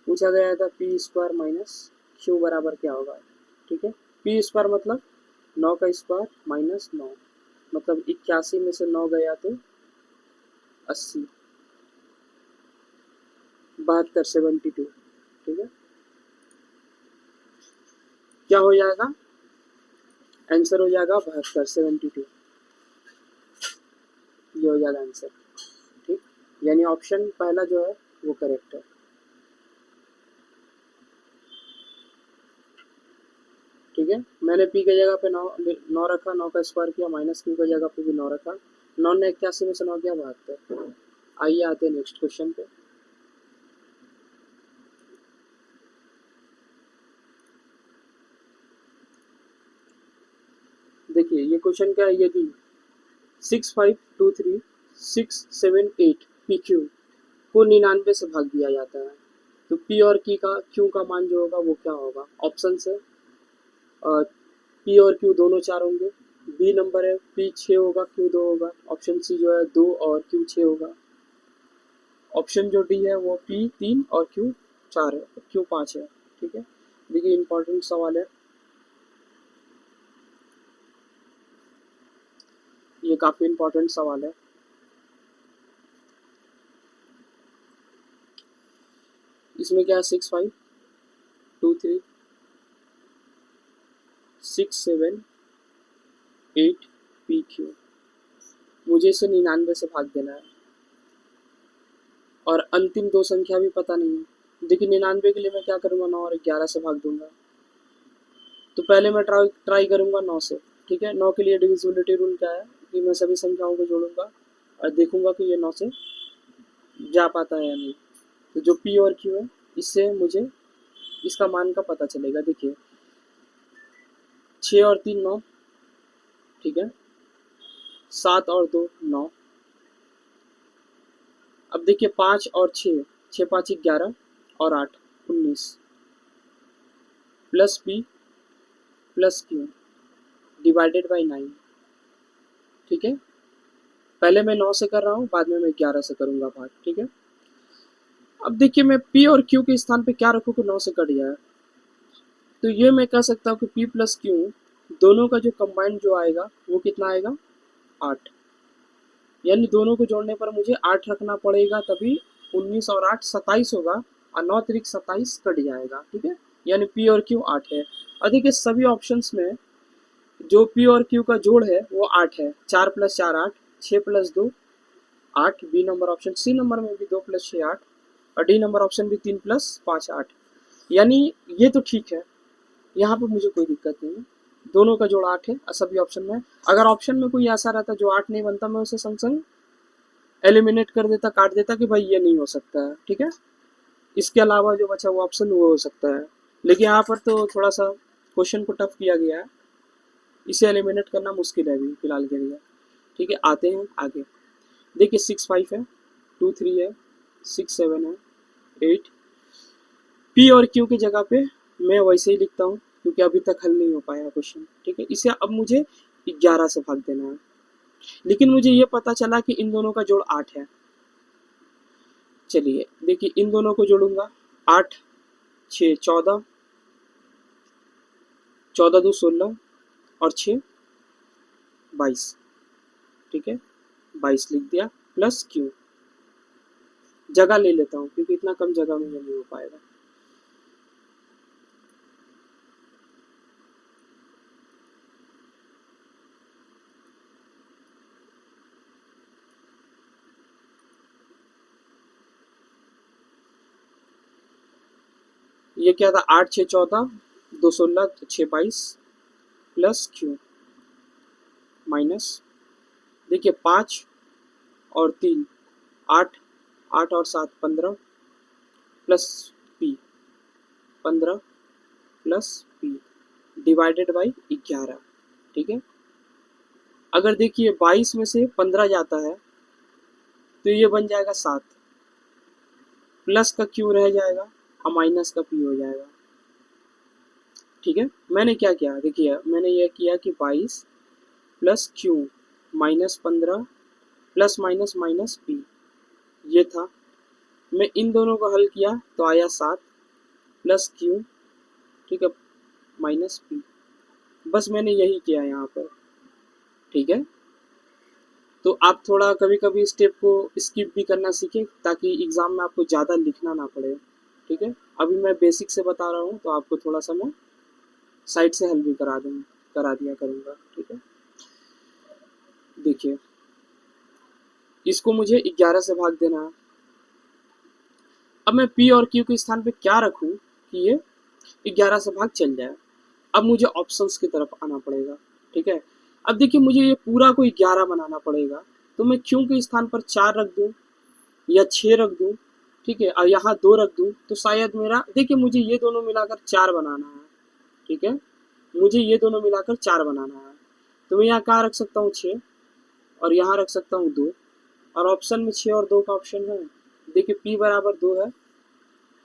पूछा गया था पी स्क्वायर माइनस क्यू बराबर क्या होगा, ठीक है। पी स्क्वायर मतलब 9 का स्क्वायर माइनस 9, मतलब 81 में से 9 गया तो 80, 72 72, ठीक है। क्या हो जाएगा, आंसर हो जाएगा 72 72, ये हो जाएगा आंसर, ठीक। यानी ऑप्शन पहला जो है वो करेक्ट है, ठीक है। मैंने पी की जगह पे 9 रखा, 9 का स्क्वायर किया, माइनस क्यू की जगह पे भी 9 रखा, 9 ने 81 में से 9 किया 72। आइए आते हैं नेक्स्ट क्वेश्चन पे। देखिए ये क्वेश्चन क्या है, यदि 6523 678 PQ को 99 से भाग दिया जाता है तो P और Q का मान जो होगा वो क्या होगा। ऑप्शन है P और Q दोनों 4 होंगे, बी नंबर है P 6 होगा Q 2 होगा, ऑप्शन सी जो है 2 और Q 6 होगा, ऑप्शन जो डी है वो P 3 और Q 4 है, Q 5 है। ठीक है, देखिए इंपॉर्टेंट सवाल है ये, काफी इंपॉर्टेंट सवाल है। इसमें क्या है 6523 678 PQ, मुझे इसे 99 से भाग देना है और अंतिम दो संख्या भी पता नहीं है। देखिए 99 के लिए मैं क्या करूँगा, 9 और 11 से भाग दूंगा। तो पहले मैं ट्राई करूँगा 9 से। ठीक है, 9 के लिए डिविजिबिलिटी रूल क्या है कि मैं सभी संख्याओं को जोड़ूंगा और देखूंगा कि ये 9 से जा पाता है या नहीं। तो जो P और Q है इससे मुझे इसका मान का पता चलेगा। देखिए 6 और 3 9, ठीक है, 7 और 2 9। अब देखिए 5 और 6, 6 5 11 और 8 19 plus P plus Q divided by 9। ठीक है, पहले मैं 9 से कर रहा हूँ, बाद में मैं 11 से करूँगा भाग। ठीक है, अब देखिए मैं P और Q के स्थान पे क्या रखूँ कि 9 से कट जाए। तो ये मैं कह सकता हूँ कि P प्लस Q दोनों का जो कंबाइंड जो आएगा वो कितना आएगा 8, यानी दोनों को जोड़ने पर मुझे 8 रखना पड़ेगा, तभी 19 और 8 27 होगा और 9 त्रिक 27 कट जाएगा। ठीक है, यानी P और Q 8 है। और देखिए सभी ऑप्शंस में जो P और Q का जोड़ है वो 8 है, 4 plus 4 8, 6 plus 2 8, B number option, C number में भी 2 प्लस 6 8 और डी नंबर ऑप्शन भी 3 प्लस 5 8, यानी ये तो ठीक है, यहाँ पे मुझे कोई दिक्कत नहीं है, दोनों का जोड़ 8 है सभी ऑप्शन में। अगर ऑप्शन में कोई ऐसा रहता जो 8 नहीं बनता मैं उसे संग संग एलिमिनेट कर देता, काट देता कि भाई ये नहीं हो सकता है। ठीक है, इसके अलावा जो बचा वो ऑप्शन वो हो सकता है, लेकिन यहाँ पर तो थोड़ा सा क्वेश्चन को टफ किया गया है, इसे एलिमिनेट करना मुश्किल है अभी फिलहाल के लिए। ठीक है, आते हैं आगे। देखिए 6 5 है, 2 3 है, 6 7 है, 8। P और Q की जगह पे मैं वैसे ही लिखता हूँ क्योंकि अभी तक हल नहीं हो पाया क्वेश्चन। ठीक है, इसे अब मुझे 11 से भाग देना है, लेकिन मुझे ये पता चला कि इन दोनों का जोड़ 8 है। चलिए देखिए इन दोनों को जोड़ूंगा, 8 6 14, 14 2 16 और 6 22। ठीक है, 22 लिख दिया, प्लस Q, जगह ले लेता हूँ क्योंकि इतना कम जगह में ये नहीं हो पाएगा। ये क्या था, 8 6 14 2 16 6 22 प्लस Q माइनस, देखिए 5 और 3 8, 8 और 7 15 plus P 15 plus P divided by 11। ठीक है, अगर देखिए 22 में से 15 जाता है तो ये बन जाएगा 7, प्लस का Q रह जाएगा और माइनस का P हो जाएगा। ठीक है, मैंने क्या किया, देखिए मैंने ये किया कि 22 plus Q minus 15 plus minus minus P, ये था। मैं इन दोनों को हल किया तो आया 7 प्लस Q, ठीक है, माइनस P, बस मैंने यही किया यहाँ पर। ठीक है, तो आप थोड़ा कभी कभी स्टेप को स्किप भी करना सीखें ताकि एग्ज़ाम में आपको ज़्यादा लिखना ना पड़े। ठीक है, अभी मैं बेसिक से बता रहा हूँ तो आपको थोड़ा सा मैं साइड से हल भी करा दिया करूँगा। ठीक है, देखिए इसको मुझे 11 से भाग देना है। अब मैं P और Q के स्थान पे क्या रखूँ कि ये 11 से भाग चल जाए। अब मुझे ऑप्शंस की तरफ आना पड़ेगा। ठीक है, अब देखिए मुझे ये पूरा को 11 बनाना पड़ेगा, तो मैं Q के स्थान पर 4 रख दूँ या 6 रख दूँ। ठीक है, और यहाँ 2 रख दूँ तो शायद मेरा, देखिए मुझे ये दोनों मिलाकर 4 बनाना है। ठीक है, मुझे ये दोनों मिलाकर 4 बनाना है। तो मैं यहाँ कहाँ रख सकता हूँ 6 और यहाँ रख सकता हूँ 2, और ऑप्शन में 6 और 2 का ऑप्शन है। देखिए P बराबर 2 है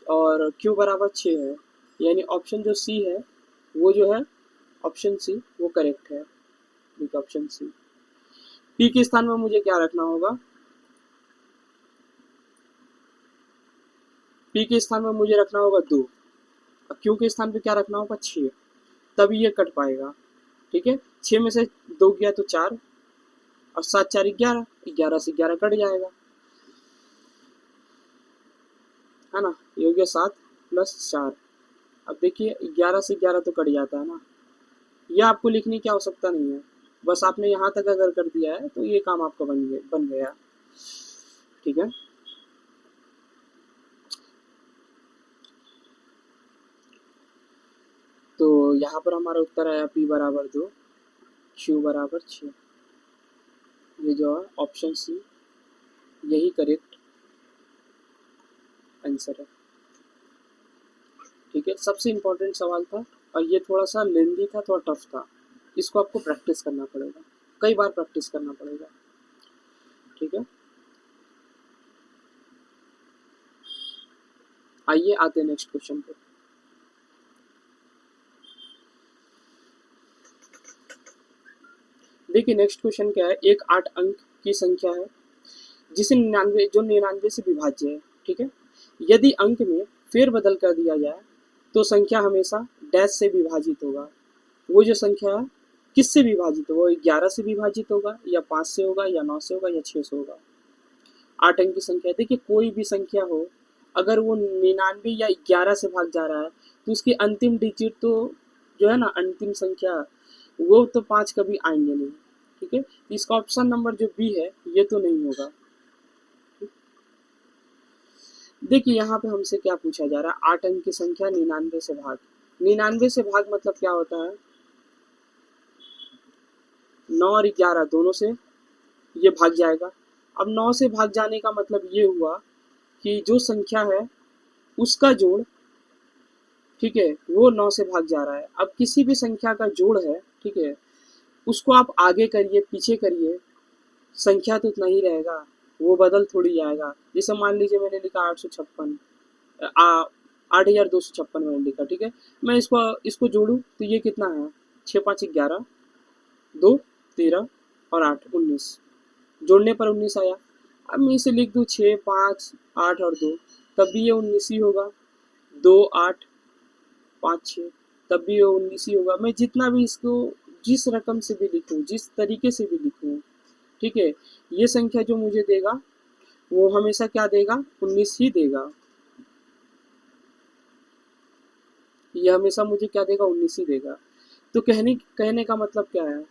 और Q बराबर 6 है, यानी ऑप्शन जो C है वो जो है ऑप्शन सी वो करेक्ट है। देखिए ऑप्शन सी। P के स्थान में मुझे क्या रखना होगा, P के स्थान में मुझे रखना होगा 2 और Q के स्थान पे क्या रखना होगा 6, तभी ये कट पाएगा। ठीक है, 6 में से 2 गया तो 4 और 7 4 11, 11 से 11 कट जाएगा, है ना। ये हो गया 7 प्लस 4। अब देखिए 11 से 11 तो कट जाता है ना, यह आपको लिखने की आवश्यकता नहीं है, बस आपने यहाँ तक अगर कर दिया है तो ये काम आपका बन गया। ठीक है, तो यहाँ पर हमारा उत्तर आया P बराबर 2, Q बराबर 6। ये जो है ऑप्शन सी यही करेक्ट आंसर है। ठीक है, सबसे इम्पोर्टेंट सवाल था और ये थोड़ा सा लेंदी था, थोड़ा टफ था, इसको आपको प्रैक्टिस करना पड़ेगा, कई बार प्रैक्टिस करना पड़ेगा। ठीक है, आइए आते हैं नेक्स्ट क्वेश्चन पे। देखिए नेक्स्ट क्वेश्चन क्या है, एक 8 अंक की संख्या है जिसे 99 से विभाज्य है। ठीक है, यदि अंक में फेरबदल कर दिया जाए तो संख्या हमेशा डैश से विभाजित होगा। वो जो संख्या है किससे विभाजित होगा, 11 से विभाजित होगा या 5 से होगा या 9 से होगा या 6 से होगा। 8 अंक की संख्या, देखिए कोई भी संख्या हो अगर वो 99 या 11 से भाग जा रहा है तो उसकी अंतिम डिजिट तो जो है ना अंतिम संख्या वो तो 5 कभी आएंगे नहीं। ठीक है, इसका ऑप्शन नंबर जो बी है ये तो नहीं होगा। देखिए यहाँ पे हमसे क्या पूछा जा रहा है, 8 अंक की संख्या 99 से भाग। 99 से भाग मतलब क्या होता है, 9 और 11 दोनों से ये भाग जाएगा। अब 9 से भाग जाने का मतलब ये हुआ कि जो संख्या है उसका जोड़, ठीक है, वो 9 से भाग जा रहा है। अब किसी भी संख्या का जोड़ है, ठीक है, उसको आप आगे करिए पीछे करिए, संख्या तो उतना ही रहेगा, वो बदल थोड़ी जाएगा। जैसे मान लीजिए मैंने लिखा 856, 8256 मैंने लिखा, ठीक है, मैं इसको जोड़ूं तो ये कितना है, 6 5 11, 2 13 और 8 19, जोड़ने पर 19 आया। अब मैं इसे लिख दूं 6 5 8 और 2, तब भी ये 19 ही होगा। 2 8 5 6, तब भी ये 19 ही होगा। मैं जितना भी इसको जिस रकम से भी लिखूं, जिस तरीके से भी लिखूं, ठीक है, ये संख्या जो मुझे देगा वो हमेशा क्या देगा, 19 ही देगा। ये हमेशा मुझे क्या देगा, 19 ही देगा। तो कहने का मतलब क्या है,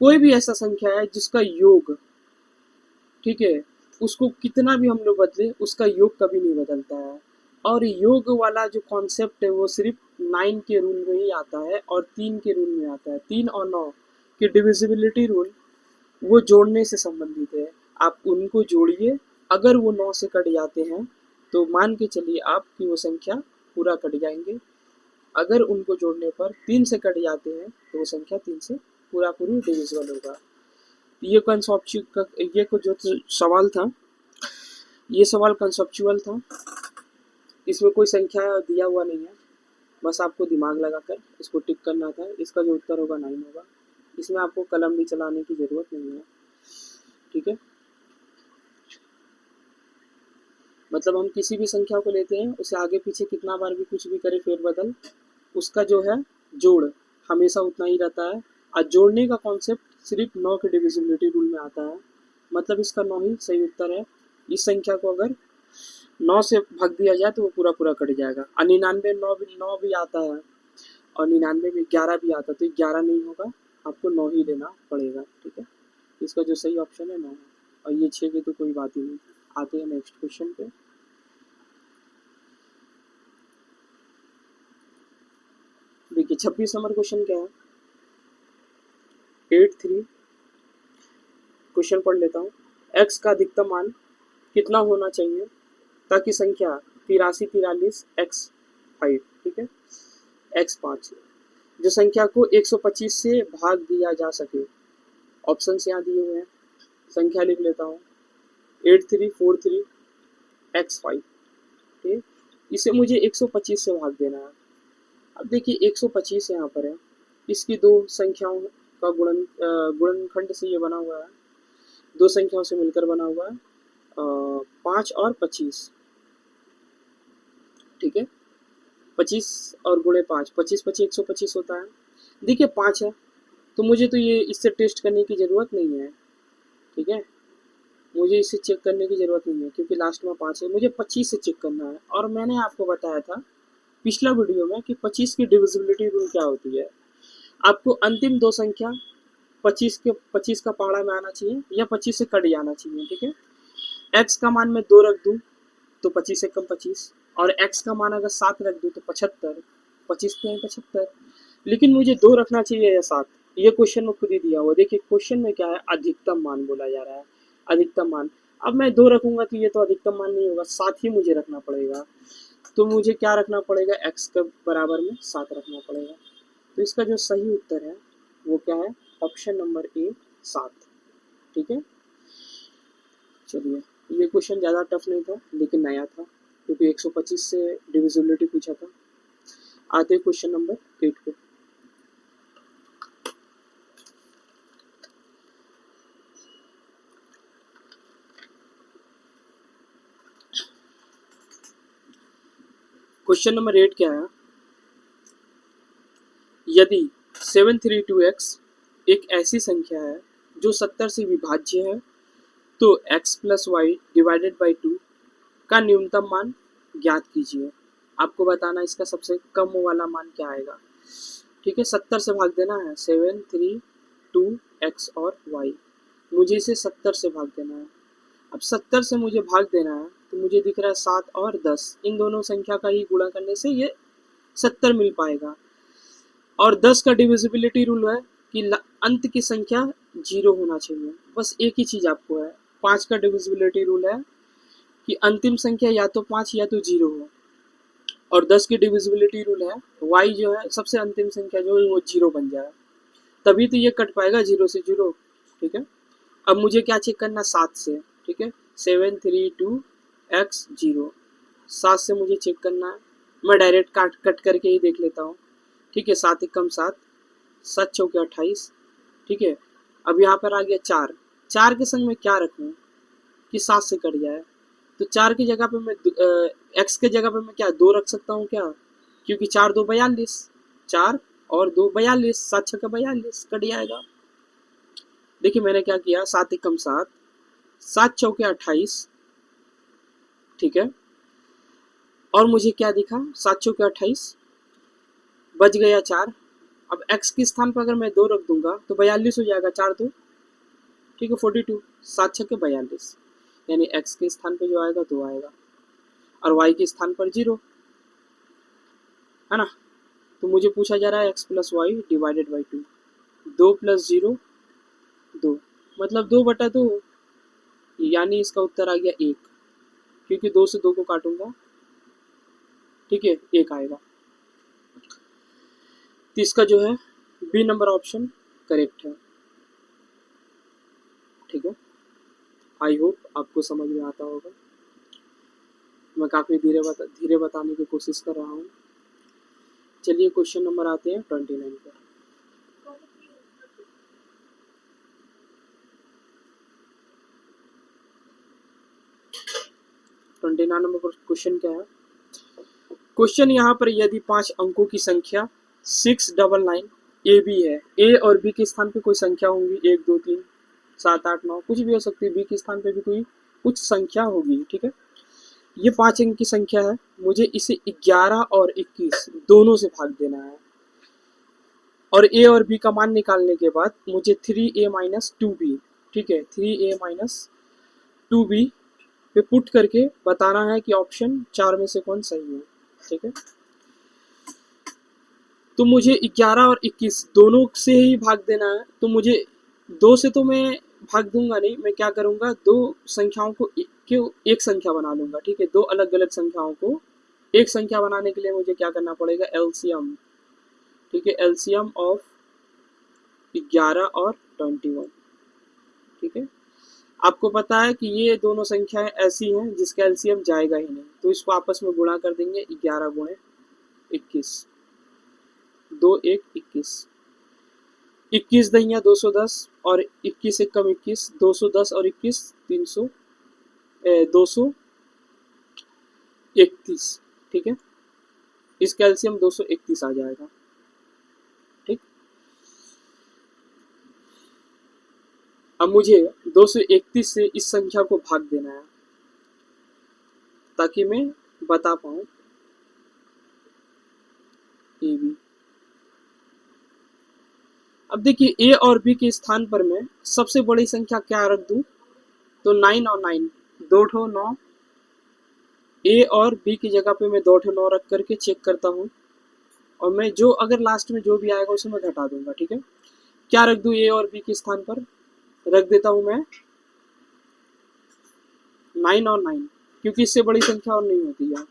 कोई भी ऐसा संख्या है जिसका योग, ठीक है, उसको कितना भी हम लोग बदले उसका योग कभी नहीं बदलता है। और योग वाला जो कॉन्सेप्ट है वो सिर्फ 9 के रूल में ही आता है और 3 के रूल में आता है। 3 और 9 की डिविजिबिलिटी रूल वो जोड़ने से संबंधित है। आप उनको जोड़िए, अगर वो 9 से कट जाते हैं तो मान के चलिए आपकी वो संख्या पूरा कट जाएंगे। अगर उनको जोड़ने पर 3 से कट जाते हैं तो वो संख्या 3 से पूरा पूरी डिविजिबल होगा। ये ये को जो सवाल था, ये सवाल कंसेप्चुअल था, इसमें कोई संख्या दिया हुआ नहीं है, बस आपको दिमाग लगाकर इसको टिक करना था। इसका जो उत्तर होगा 9 होगा, इसमें आपको कलम भी चलाने की जरूरत नहीं है। ठीक है, मतलब हम किसी भी संख्या को लेते हैं, उसे आगे पीछे कितना बार भी कुछ भी करे फेरबदल, उसका जो है जोड़ हमेशा उतना ही रहता है। और जोड़ने का कॉन्सेप्ट सिर्फ 9 के डिविजिबिलिटी रूल में आता है, मतलब इसका 9 ही सही उत्तर है। इस संख्या को अगर 9 से भाग दिया जाए तो वो पूरा पूरा कट जाएगा। और 99 9 भी आता है और 99 में 11 भी आता है, तो 11 नहीं होगा, आपको 9 ही लेना पड़ेगा। ठीक है, इसका जो सही ऑप्शन है 9 है, और ये 6 की तो कोई बात ही नहीं। आते हैं नेक्स्ट क्वेश्चन पे। देखिए 26 नंबर क्वेश्चन क्या है, 8 3 क्वेश्चन पढ़ लेता हूँ। x का अधिकतम मान कितना होना चाहिए ताकि संख्या 83 43 x 5, ठीक है, x 5, जो संख्या को 125 से भाग दिया जा सके। ऑप्शन यहाँ दिए हुए हैं, संख्या लिख लेता हूँ 8343x5। ठीक, इसे मुझे 125 से भाग देना है। अब देखिए 125 यहाँ पर है, इसकी दो संख्याओं का गुणनखंड से ये बना हुआ है, दो संख्याओं से मिलकर बना हुआ है 5 और 25। ठीक है, 25 और गुणे 5, 25 25 125 होता है। देखिए 5 है तो मुझे तो ये इससे टेस्ट करने की ज़रूरत नहीं है। ठीक है, मुझे इसे चेक करने की ज़रूरत नहीं है क्योंकि लास्ट में 5 है, मुझे 25 से चेक करना है। और मैंने आपको बताया था पिछला वीडियो में कि 25 की डिविजिबिलिटी रूल क्या होती है। आपको अंतिम दो संख्या 25 का पहाड़ा में आना चाहिए या 25 से कट जाना चाहिए। ठीक है, x का मान मैं 2 रख दूं तो 25 से कम 25, और x का मान अगर 7 रख दूं तो 75, 25 के 75। लेकिन मुझे 2 रखना चाहिए या 7, ये क्वेश्चन में खुद ही दिया हुआ। देखिए क्वेश्चन में क्या है, अधिकतम मान बोला जा रहा है, अधिकतम मान। अब मैं 2 रखूंगा तो ये तो अधिकतम मान नहीं होगा, 7 ही मुझे रखना पड़ेगा। तो मुझे क्या रखना पड़ेगा, x के बराबर में 7 रखना पड़ेगा। तो इसका जो सही उत्तर है वो क्या है, ऑप्शन नंबर ए 7। ठीक है, चलिए ये क्वेश्चन ज़्यादा टफ नहीं था लेकिन नया था क्योंकि 125 से डिविजिबिलिटी पूछा था। आते क्वेश्चन नंबर 8 पे। क्वेश्चन नंबर 8 क्या है, यदि 732x एक ऐसी संख्या है जो 70 से विभाज्य है तो x plus y divided by 2 का न्यूनतम मान ज्ञात कीजिए। आपको बताना इसका सबसे कम वाला मान क्या आएगा। ठीक है, 70 से भाग देना है, 732x और y, मुझे इसे 70 से भाग देना है। अब 70 से मुझे भाग देना है तो मुझे दिख रहा है 7 और 10, इन दोनों संख्या का ही गुणा करने से ये 70 मिल पाएगा। और 10 का डिविजिबिलिटी रूल है कि अंत की संख्या 0 होना चाहिए, बस एक ही चीज़ आपको है। 5 का डिविजिबिलिटी रूल है कि अंतिम संख्या या तो 5 या तो 0 हो। और 10 की डिविजिबिलिटी रूल है y जो है सबसे अंतिम संख्या जो है वो 0 बन जाए, तभी तो ये कट पाएगा 0 से 0। ठीक है, अब मुझे क्या चेक करना, 7 से। ठीक है, 732x0, 7 से मुझे चेक करना है। मैं डायरेक्ट कट करके ही देख लेता हूँ। ठीक है, 7 एकम 7, 7 चौके 28। ठीक है, अब यहाँ पर आ गया 4, 4 के संग में क्या रखूँ कि 7 से कट जाए, तो 4 की जगह पे मैं x के जगह पे मैं क्या 2 रख सकता हूँ क्या, क्योंकि 4 2 42, 4 और 2 42, 7 6 42 कट जाएगा। देखिए मैंने क्या किया, 7 एकम 7, 7 चौके 28। ठीक है, और मुझे क्या दिखा, 7 चौके 28, बच गया 4। अब x के स्थान पर अगर मैं 2 रख दूंगा तो 42 हो जाएगा, 4 2। ठीक है, 42, 7 6 42, यानी x के स्थान पर जो आएगा 2 आएगा और y के स्थान पर 0 है ना। तो मुझे पूछा जा रहा है x plus y divided by 2, 2 plus 0 2, मतलब 2/2, यानी इसका उत्तर आ गया 1, क्योंकि 2 से 2 को काटूंगा। ठीक है, 1 आएगा। तो इसका जो है बी नंबर ऑप्शन करेक्ट है। ठीक है, आई होप आपको समझ में आता होगा। मैं काफ़ी धीरे बताने की कोशिश कर रहा हूँ। चलिए क्वेश्चन नंबर आते हैं 29 पर। नंबर क्वेश्चन क्या है, क्वेश्चन यहाँ पर यदि 5 अंकों की संख्या 699 ए बी है, ए और बी के स्थान पे कोई संख्या होंगी, 1 2 3 7 8 9 कुछ भी हो सकती है, बी के स्थान पे भी कोई कुछ संख्या होगी। ठीक है, ये 5 अंक की संख्या है, मुझे इसे 11 और 21 दोनों से भाग देना है। और ए और बी का मान निकालने के बाद मुझे 3a माइनस 2b, ठीक है, 3a माइनस 2b पे पुट करके बताना है कि ऑप्शन 4 में से कौन सही है। ठीक है, तो मुझे 11 और 21 दोनों से ही भाग देना है। तो मुझे 2 से तो मैं भाग दूंगा नहीं, मैं क्या करूंगा, दो संख्याओं को एक संख्या बना लूंगा। ठीक है, दो अलग अलग संख्याओं को एक संख्या बनाने के लिए मुझे क्या करना पड़ेगा, एलसीएम ठीक है, एलसीएम ऑफ 11 और 21। ठीक है, आपको पता है कि ये दोनों संख्याएं ऐसी हैं जिसका एलसीएम जाएगा ही नहीं, तो इसको आपस में गुणा कर देंगे। 11 गुणे 21, 2 1 21, 21 दहिया 210 और 21 एक कम 21, 210 और 21 300 231। ठीक है, इसका एलसीएम 231 आ जाएगा। ठीक, अब मुझे 231 से इस संख्या को भाग देना है ताकि मैं बता पाऊं ए बी। अब देखिए ए और बी के स्थान पर मैं सबसे बड़ी संख्या क्या रख दूं, तो 9 और 9, 2 ठो 9। ए और बी की जगह पे मैं 2 ठो 9 रख करके चेक करता हूँ, और मैं जो अगर लास्ट में जो भी आएगा उसे मैं घटा दूंगा। ठीक है, क्या रख दूं ए और बी के स्थान पर, रख देता हूं मैं 9 और 9, क्योंकि इससे बड़ी संख्या और नहीं होती है,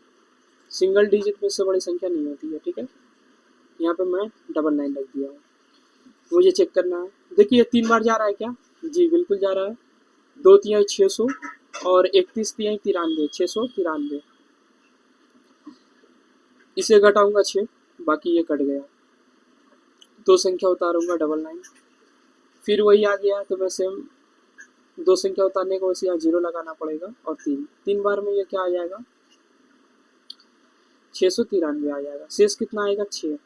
सिंगल डिजिट में इससे बड़ी संख्या नहीं होती है। ठीक है, यहाँ पे मैं 9 रख दिया हूँ। मुझे चेक करना है, देखिए 3 बार जा रहा है क्या, जी बिल्कुल जा रहा है। 2 तिहाई 600 और 31 तिहाई 93, 693। इसे घटाऊंगा 6, बाकी ये कट गया, 2 संख्या उतारूंगा 99, फिर वही आ गया, तो मैं सेम 2 संख्या उतारने को वैसे यहाँ 0 लगाना पड़ेगा, और 3 बार में ये क्या आ जाएगा, 693 आ जाएगा। शेष कितना आएगा, 6।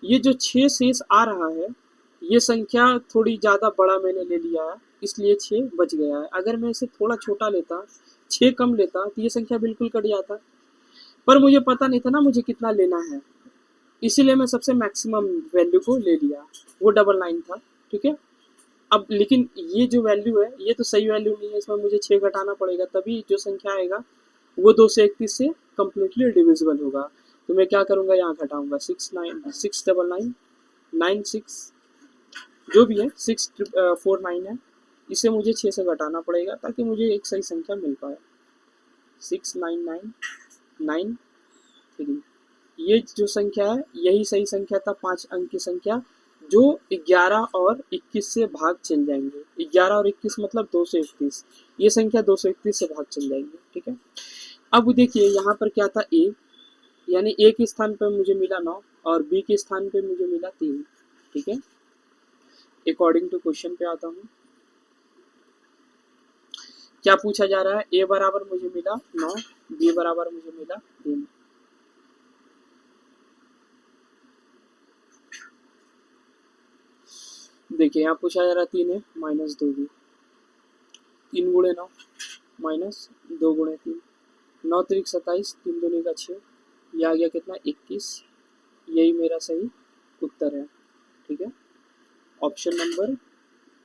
ये जो 6 शेष आ रहा है, ये संख्या थोड़ी ज़्यादा बड़ा मैंने ले लिया है, इसलिए 6 बच गया है। अगर मैं इसे थोड़ा छोटा लेता, 6 कम लेता, तो ये संख्या बिल्कुल कट जाता, पर मुझे पता नहीं था ना मुझे कितना लेना है, इसीलिए मैं सबसे मैक्सिमम वैल्यू को ले लिया, वो 99 था। ठीक है, अब लेकिन ये जो वैल्यू है ये तो सही वैल्यू नहीं है, इसमें मुझे 6 घटाना पड़ेगा, तभी जो संख्या आएगा वो 231 से कम्प्लीटली डिविजिबल होगा। तो मैं क्या करूँगा, यहाँ घटाऊँगा 699 96, जो भी है 649 है, इसे मुझे 6 से घटाना पड़ेगा ताकि मुझे एक सही संख्या मिल पाए। 69993, ये जो संख्या है यही सही संख्या था, 5 अंक की संख्या, जो 11 और 21 से भाग चल जाएंगे। 11 और 21 मतलब 231, ये संख्या 231 से भाग चल जाएंगे। ठीक है, अब देखिए यहाँ पर क्या था, ए, यानी ए के स्थान पर मुझे मिला 9 और बी के स्थान पर मुझे मिला 3। ठीक है, अकॉर्डिंग टू क्वेश्चन पे आता हूँ, क्या पूछा जा रहा है, ए बराबर मुझे मिला 9, बी बराबर मुझे मिला 3। देखिए यहाँ पूछा जा रहा है 3 है माइनस 2 बी, 3 गुणे 9 माइनस 2 गुणे 3, 9 3 27, 3 दूनी का 6, यह आ गया कितना, 21। यही मेरा सही उत्तर है। ठीक है, ऑप्शन नंबर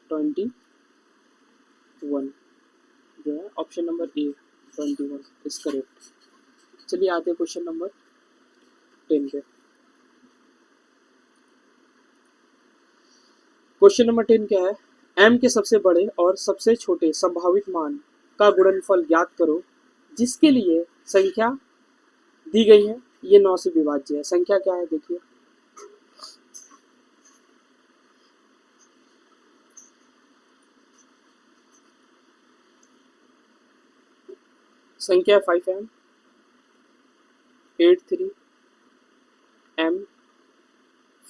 21 जो है, option number A 21 is correct. चलिए आते हैं क्वेश्चन नंबर 10 पे। क्वेश्चन नंबर 10 क्या है, m के सबसे बड़े और सबसे छोटे संभावित मान का गुणनफल ज्ञात करो जिसके लिए संख्या दी गई है, ये 9 से विभाज्य है। संख्या क्या है, देखिए संख्या 5m 83m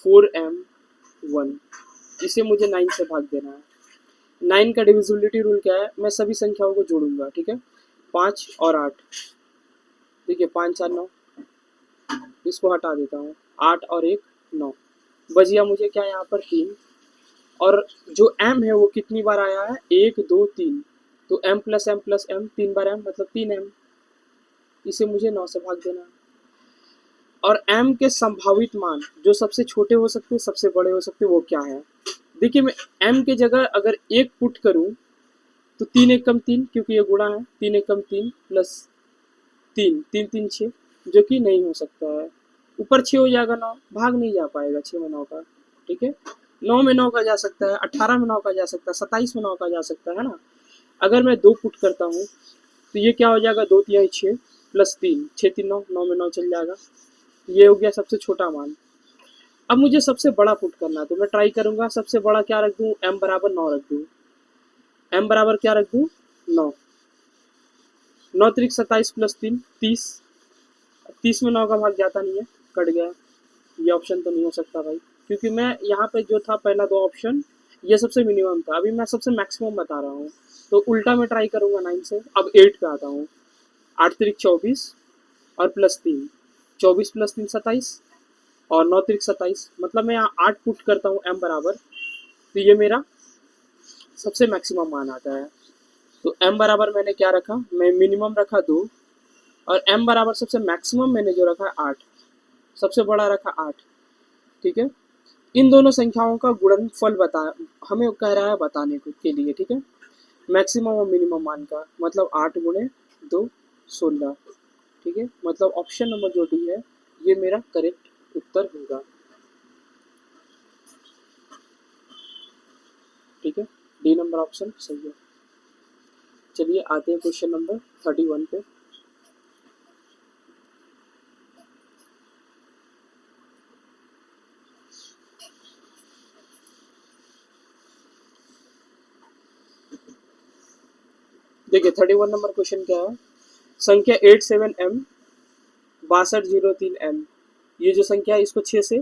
4m1, इसे मुझे 9 से भाग देना है। 9 का डिविजिबिलिटी रूल क्या है, मैं सभी संख्याओं को जोड़ूंगा। ठीक है, 5 और 8, देखिए 5 4 9, इसको हटा देता हूँ, 8 और 1 9, बच गया मुझे क्या यहाँ पर 3, और जो m है वो कितनी बार आया है, 1 2 3, तो m plus m plus m, 3 बार m मतलब 3m, इसे मुझे 9 से भाग देना है। और m के संभावित मान जो सबसे छोटे हो सकते हैं सबसे बड़े हो सकते हैं, वो क्या है, देखिए मैं m के जगह अगर 1 पुट करूं तो 3 1 कम 3, क्योंकि ये गुणा है, 3 1 कम 3 प्लस 3 3 3 6, जो कि नहीं हो सकता है, ऊपर 6 हो जाएगा 9, भाग नहीं जा पाएगा 6 में 9 का। ठीक है, 9 में 9 का जा सकता है, 18 में 9 का जा सकता है, 27 में 9 का जा सकता है ना। अगर मैं 2 पुट करता हूँ तो ये क्या हो जाएगा, 2 तिहाई 6 प्लस 3, 6 3 9, 9 में 9 चल जाएगा, ये हो गया सबसे छोटा मान। अब मुझे सबसे बड़ा पुट करना है, तो मैं ट्राई करूंगा सबसे बड़ा क्या रख दूं, m बराबर 9 रख दूं। m बराबर क्या रख दूं, 9। 9 त्रिक 27 प्लस 3 30। 30 में 9 का भाग जाता नहीं है, कट गया। ये ऑप्शन तो नहीं हो सकता भाई, क्योंकि मैं यहाँ पे जो था पहला दो ऑप्शन ये सबसे मिनिमम था, अभी मैं सबसे मैक्सिमम बता रहा हूँ। तो उल्टा मैं ट्राई करूंगा 9 से। अब 8 पे आता हूँ। 8 त्रिक 24 और प्लस 3, 24 प्लस 3 27 और 9 त्रिक 27, मतलब मैं यहाँ 8 पुट करता हूँ m बराबर, तो ये मेरा सबसे मैक्सिमम मान आता है। तो m बराबर मैंने क्या रखा, मैं मिनिमम रखा 2 और m बराबर सबसे मैक्सिमम मैंने जो रखा 8, सबसे बड़ा रखा 8। ठीक है, इन दोनों संख्याओं का गुणनफल बता हमें कह रहा है बताने के लिए। ठीक है, मैक्सिमम और मिनिमम मान का मतलब 8 गुणे 2 16। ठीक है, मतलब ऑप्शन नंबर जो डी है ये मेरा करेक्ट उत्तर होगा। ठीक है, डी नंबर ऑप्शन सही है। चलिए आते हैं क्वेश्चन नंबर 31 पे। देखिए 31 नंबर क्वेश्चन क्या है, संख्या 87m 6203m, ये जो संख्या है इसको 6 से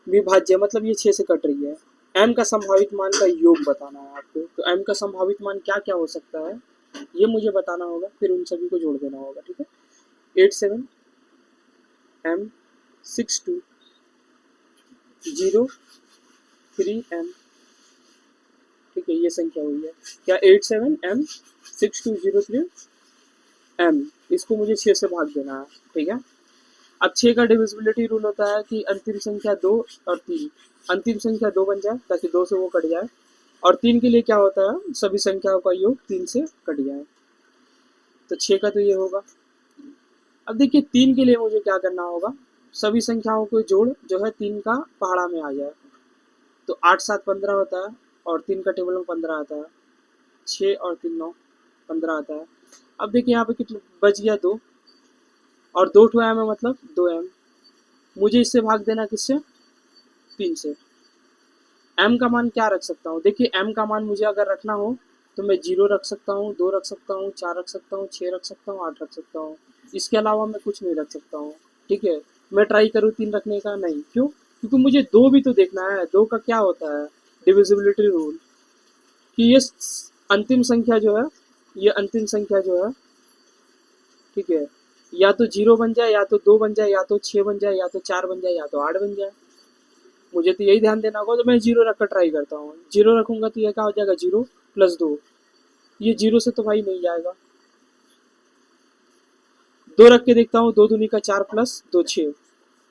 विभाज्य, मतलब ये 6 से कट रही है। m का संभावित मान का योग बताना है आपको। तो m का संभावित मान क्या क्या हो सकता है ये मुझे बताना होगा, फिर उन सभी को जोड़ देना होगा। ठीक है, 87m 6203m, ठीक है, ये संख्या हुई है क्या, 87m 6203m, इसको मुझे 6 से भाग देना है। ठीक है, अब 6 का डिविजिबिलिटी रूल होता है कि अंतिम संख्या 2 और 3, अंतिम संख्या 2 बन जाए ताकि 2 से वो कट जाए, और 3 के लिए क्या होता है, सभी संख्याओं का योग 3 से कट जाए। तो 6 का तो ये होगा। अब देखिए 3 के लिए मुझे क्या करना होगा, सभी संख्याओं को जोड़ जो है 3 का पहाड़ा में आ जाए। तो 8 7 15 होता है और 3 का टेबल में 15 आता है, 6 और 3 9 15 आता है। अब देखिए यहाँ पे कितना बच गया, 2 और 2 ठो m है, मतलब 2m। मुझे इससे भाग देना किससे, 3 से। m का मान क्या रख सकता हूँ, देखिए m का मान मुझे अगर रखना हो तो मैं 0 रख सकता हूँ, 2 रख सकता हूँ, 4 रख सकता हूँ, 6 रख सकता हूँ, 8 रख सकता हूँ, इसके अलावा मैं कुछ नहीं रख सकता हूँ। ठीक है, मैं ट्राई करूँ 3 रखने का, नहीं, क्यों, क्योंकि मुझे 2 भी तो देखना है। 2 का क्या होता है, डिविजिबिलिटी रूल, कि ये अंतिम संख्या जो है, ये अंतिम संख्या जो है, ठीक है, या तो 0 बन जाए, या तो 2 बन जाए, या तो 6 बन जाए, या तो 4 बन जाए, या तो 8 बन जाए। मुझे तो यही ध्यान देना होगा, तो मैं 0 रखकर ट्राई करता हूँ। 0 रखूंगा तो ये क्या हो जाएगा, 0 प्लस 2, ये 0 से तो भाई नहीं जाएगा। 2 रख के देखता हूँ, 2 दूनी का 4 प्लस 2 6,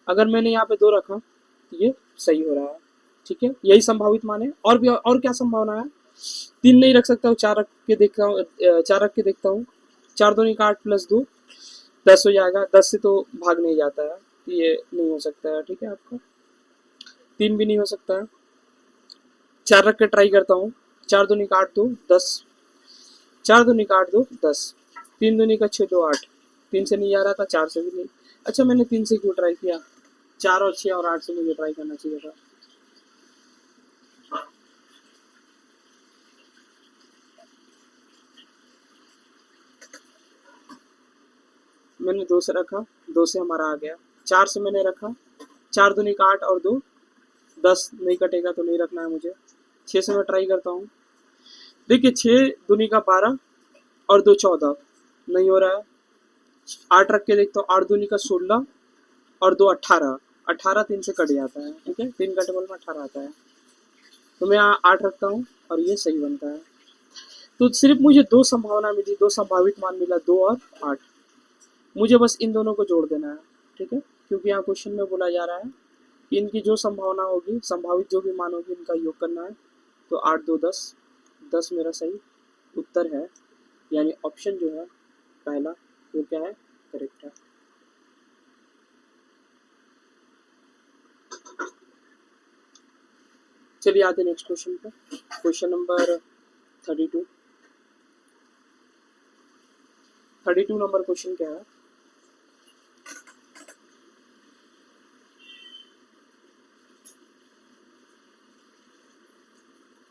अगर मैंने यहाँ पे 2 रखा तो ये सही हो रहा है। ठीक है, यही संभावित मान है। और भी और क्या संभावना है, 3 नहीं रख सकता हूँ, 4 रख के देखता हूँ, 4 रख के देखता हूँ, 4 दूनी का 8 प्लस 2 10 हो जाएगा, 10 से तो भाग नहीं जाता है, ये नहीं हो सकता है। ठीक है, आपका 3 भी नहीं हो सकता है। 4 रख के ट्राई करता हूँ, 4 दूनी का 8 2 10, 4 दूनी का 8 2 10, 3 दूनी का 6 2 8, 3 से नहीं आ रहा था, 4 से भी नहीं। अच्छा मैंने 3 से क्यों ट्राई किया, 4 और 6 और 8 से मुझे ट्राई करना चाहिए था। मैंने 2 से रखा, 2 से हमारा आ गया। 4 से मैंने रखा, 4 दूनी का 8 और 2 10, नहीं कटेगा तो नहीं रखना है मुझे। 6 से मैं ट्राई करता हूँ, देखिए 6 दूनी का 12 और 2 14, नहीं हो रहा है। 8 रख के देखता हूँ, 8 दूनी का 16 और 2 18, 18 3 से कट जाता है। ठीक है, 3 का टेबल में 18 आता है, तो मैं यहाँ 8 रखता हूँ और ये सही बनता है। तो सिर्फ मुझे 2 संभावना मिली, 2 संभावित मान मिला, 2 और 8। मुझे बस इन दोनों को जोड़ देना है। ठीक है, क्योंकि यहाँ क्वेश्चन में बोला जा रहा है कि इनकी जो संभावना होगी, संभावित जो भी मान होगी, इनका योग करना है। तो 8 2 10, 10 मेरा सही उत्तर है, यानी ऑप्शन जो है पहला वो क्या है, करेक्ट है। चलिए आते नेक्स्ट क्वेश्चन पे, क्वेश्चन नंबर 32। 32 नंबर क्वेश्चन क्या है,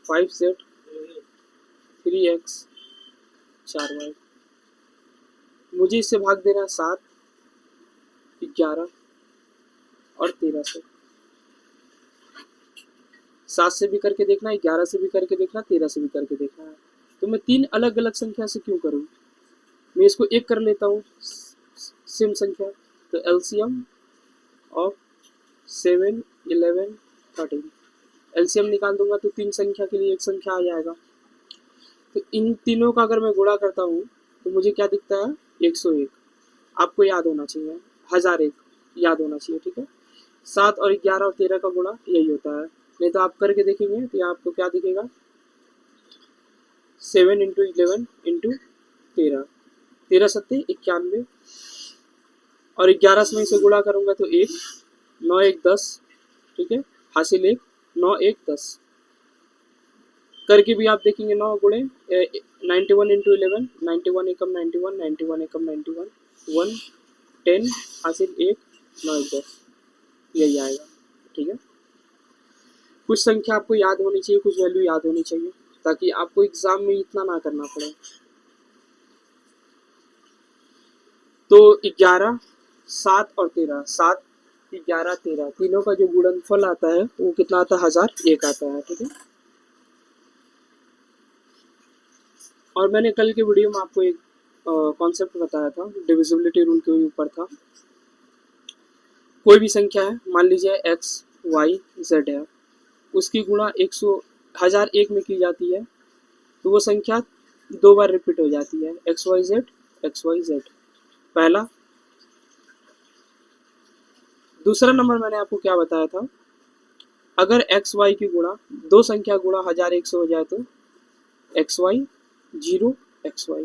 5z 3x 4y। मुझे इससे भाग देना है 7, 11 और 13 से। 7 से भी करके देखना है, 11 से भी करके देखना, 13 से भी करके देखना है। तो मैं 3 अलग अलग संख्या से क्यों करूँ, मैं इसको एक कर लेता हूँ सेम संख्या। तो एलसीएम ऑफ 7, 11, 13, एलसीएम निकाल दूंगा तो 3 संख्या के लिए एक संख्या आ जाएगा। तो इन तीनों का अगर मैं गुणा करता हूँ तो मुझे क्या दिखता है, 101। आपको याद होना चाहिए, 1001 याद होना चाहिए, ठीक है। 7 और 11 और 13 का गुणा यही होता है, नहीं तो आप करके देखेंगे तो आपको क्या दिखेगा, 7 इंटू 11 इंटू 13, 13 सत्ते 91 और 11 से मैं इसे गुणा करूंगा तो 1, 9 1 10, ठीक है, हासिल 1, 9 1 10 करके भी आप देखेंगे 9 गुणे 91 इंटू 11, 91 एकम 91, 91 एकम 91, 1 10 हासिल 1, 9 1 10, यही आएगा, ठीक है। कुछ संख्या आपको याद होनी चाहिए, कुछ वैल्यू याद होनी चाहिए, ताकि आपको एग्जाम में इतना ना करना पड़े। तो 11, 7 और 13, 7, 11, 13 तीनों का जो गुणनफल आता है वो कितना आता है, 1001 आता है, ठीक है। और मैंने कल के वीडियो में आपको एक कॉन्सेप्ट बताया था, डिविजिबिलिटी रूल के ऊपर था। कोई भी संख्या है, मान लीजिए x, y, z है, उसकी गुणा 1001 में की जाती है तो वो संख्या 2 बार रिपीट हो जाती है, x y z। पहला। दूसरा नंबर मैंने आपको क्या बताया था, अगर x y की गुणा दो संख्या गुणा 1001 से हो जाए तो x y 0 x y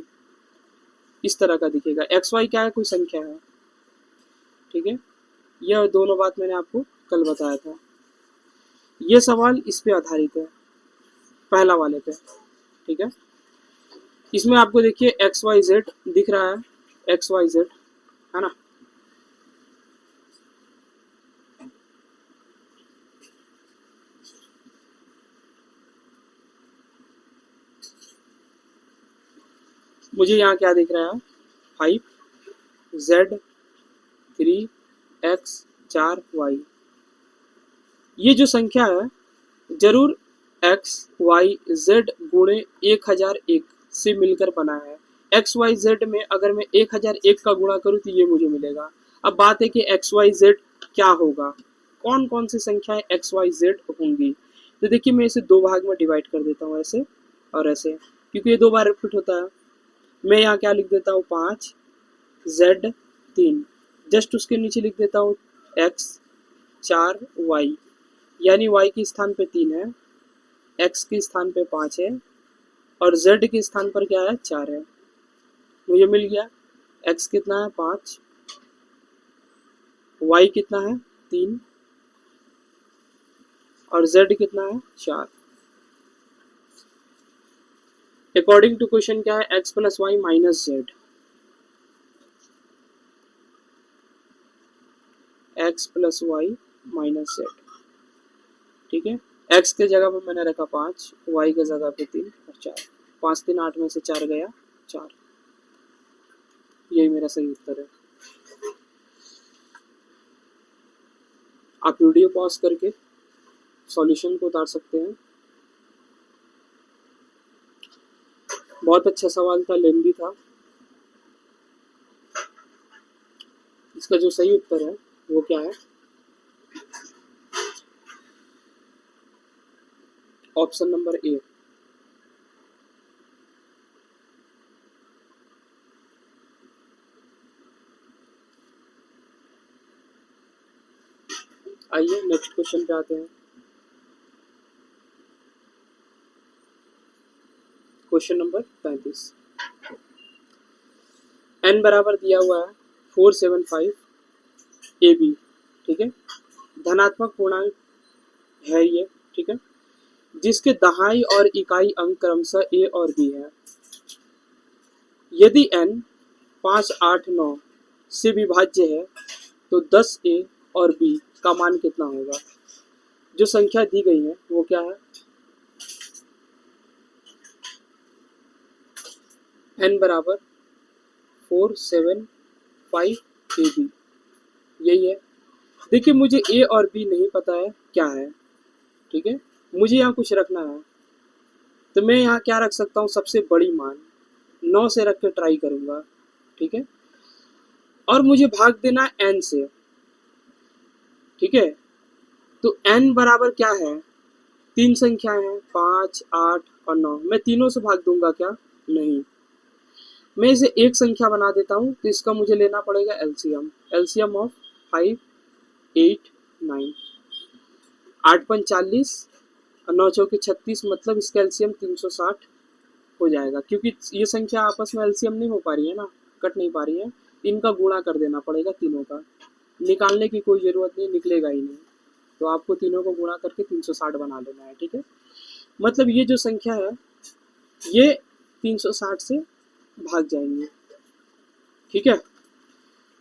इस तरह का दिखेगा। x y क्या है, कोई संख्या है, ठीक है। यह दोनों बात मैंने आपको कल बताया था। यह सवाल इस पे आधारित है, पहला वाले पे, ठीक है। इसमें आपको देखिए एक्स वाई जेड दिख रहा है, एक्स वाई जेड है ना। मुझे यहाँ क्या दिख रहा है, 5 z 3 x 4 y। ये जो संख्या है जरूर x y z गुणे 1001 से मिलकर बना है। एक्स वाई जेड में अगर मैं 1001 का गुणा करूँ तो ये मुझे मिलेगा। अब बात है कि एक्स वाई जेड क्या होगा, कौन कौन सी संख्याएं एक्स वाई जेड होंगी। तो देखिए मैं इसे दो भाग में डिवाइड कर देता हूँ, ऐसे और ऐसे, क्योंकि ये दो बार रिपीट होता है। मैं यहाँ क्या लिख देता हूँ, 5 z 3, जस्ट उसके नीचे लिख देता हूँ x 4 y, यानी y के स्थान पे 3 है, x के स्थान पे 5 है और z के स्थान पर क्या है, 4 है। मुझे मिल गया x कितना है, 5, y कितना है, 3 और z कितना है, 4। अकॉर्डिंग टू क्वेश्चन क्या है, x plus y minus z, x plus y minus z, ठीक है। x के जगह पर मैंने रखा 5, y के जगह पे 3 और 4, 5 3 8 में से 4 गया 4, यही मेरा सही उत्तर है। आप वीडियो पॉज करके सॉल्यूशन को उतार सकते हैं। बहुत अच्छा सवाल था, लेंदी था। इसका जो सही उत्तर है वो क्या है, ऑप्शन नंबर ए। आइए नेक्स्ट क्वेश्चन पे आते हैं। Question number 35। n बराबर दिया हुआ है 475 AB, ठीक है। धनात्मक पूर्णांक है ये, ठीक है, जिसके दहाई और इकाई अंक क्रमशः a और b है। यदि n 5 8 9 से विभाज्य है तो 10a और b का मान कितना होगा। जो संख्या दी गई है वो क्या है, n बराबर 475 AB, यही है। देखिए मुझे a और b नहीं पता है क्या है, ठीक है, मुझे यहाँ कुछ रखना है, तो मैं यहाँ क्या रख सकता हूँ, सबसे बड़ी मान 9 से रख के ट्राई करूँगा, ठीक है, और मुझे भाग देना है n से, ठीक है। तो n बराबर क्या है, तीन संख्याएं हैं 5, 8 और 9, मैं तीनों से भाग दूंगा क्या, नहीं, मैं इसे एक संख्या बना देता हूँ, तो इसका मुझे लेना पड़ेगा एलसीएम, एलसीएम ऑफ 5, 8, 9, 8 पंच 40 और 9 चौके 36, मतलब इसका एलसीएम 360 हो जाएगा, क्योंकि ये संख्या आपस में एलसीएम नहीं हो पा रही है ना, कट नहीं पा रही है, इनका गुणा कर देना पड़ेगा तीनों का, निकालने की कोई ज़रूरत नहीं, निकलेगा ही नहीं, तो आपको तीनों को गुणा करके 360 बना लेना है, ठीक है। मतलब ये जो संख्या है ये 360 से भाग जाएंगे, ठीक है।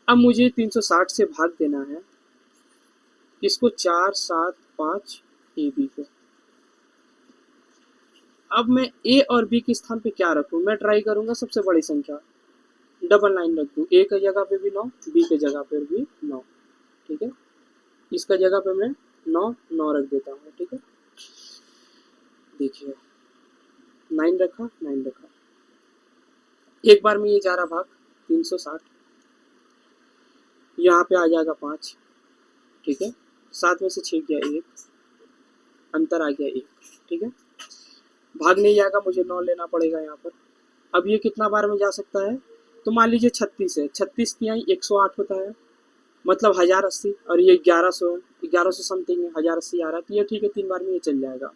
अब मुझे 360 से भाग देना है इसको 4, 7, 5 AB को। अब मैं A और B के स्थान पे क्या रखूँ, मैं ट्राई करूँगा सबसे बड़ी संख्या, डबल लाइन रख दूँ, A की जगह पे भी 9, B की जगह पे भी 9, ठीक है, इसका जगह पे मैं 9, 9 रख देता हूँ, ठीक है। देखिए 9 रखा, 9 रखा, एक बार में ये जा रहा भाग 360, यहाँ पे आ जाएगा 5, ठीक है, 7 में से 6 गया 1, अंतर आ गया 1, ठीक है, भाग नहीं जाएगा, मुझे 9 लेना पड़ेगा यहाँ पर। अब ये कितना बार में जा सकता है, तो मान लीजिए 36 है, 36 की यहाँ 108 होता है, मतलब 1080, और ये 1100 है, 1100 समथिंग है, 1080 आ रहा है, तो ये ठीक है, 3 बार में ये चल जाएगा।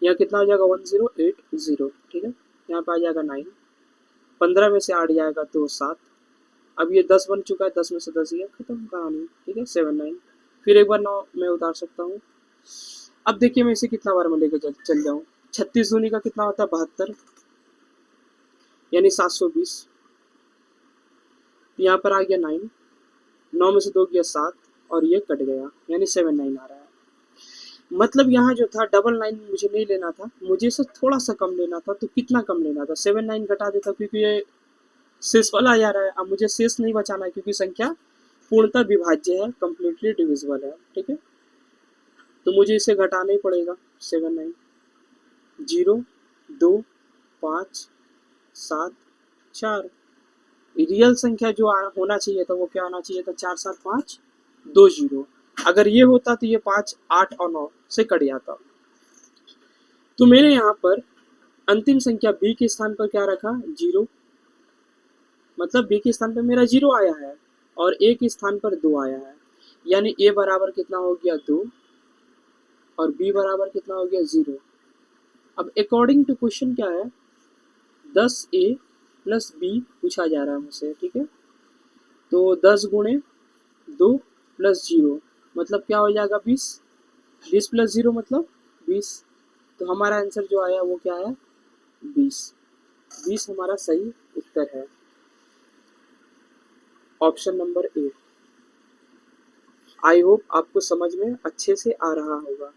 यहाँ कितना हो जाएगा 1080, ठीक है, यहाँ पे आ जाएगा 9, 15 में से 8 जाएगा तो 7, अब ये 10 बन चुका है, 10 में से 10 गया, खत्म कहानी, ठीक है, 7, 9, फिर एक बार 9 मैं उतार सकता हूँ। अब देखिए मैं इसे कितना बार में लेकर चल जाऊँ, 36 दूनी का कितना होता है 72, यानी 720, यहाँ पर आ गया 9, 9 में से 2 गया 7, और ये कट गया, यानी 7, 9 आ रहा है। मतलब यहाँ जो था डबल 9 मुझे नहीं लेना था, मुझे इसे थोड़ा सा कम लेना था, तो कितना कम लेना था, 7, 9 घटा देता, क्योंकि ये शेष वाला आ जा रहा है, अब मुझे शेष नहीं बचाना है, क्योंकि संख्या पूर्णतः विभाज्य है, कम्प्लीटली डिविजिबल है, ठीक है, तो मुझे इसे घटाना ही पड़ेगा, 7, 9, 0, 2, 5, 7, 4, रियल संख्या जो होना चाहिए था वो क्या होना चाहिए था, 4, 7, 5, 2 0, अगर ये होता तो ये 5, 8 और 9 से कट जाता। तो मैंने यहाँ पर अंतिम संख्या b के स्थान पर क्या रखा, 0, मतलब b के स्थान पर मेरा 0 आया है, और a के स्थान पर 2 आया है, यानी a बराबर कितना हो गया 2, और b बराबर कितना हो गया 0। अब अकॉर्डिंग टू क्वेश्चन क्या है, 10a प्लस b पूछा जा रहा है मुझसे, ठीक है, तो 10 गुणे 2 प्लस 0 मतलब क्या हो जाएगा 20, 20 प्लस 0 मतलब 20, तो हमारा आंसर जो आया वो क्या है 20, 20 हमारा सही उत्तर है, option number A. I hope आपको समझ में अच्छे से आ रहा होगा।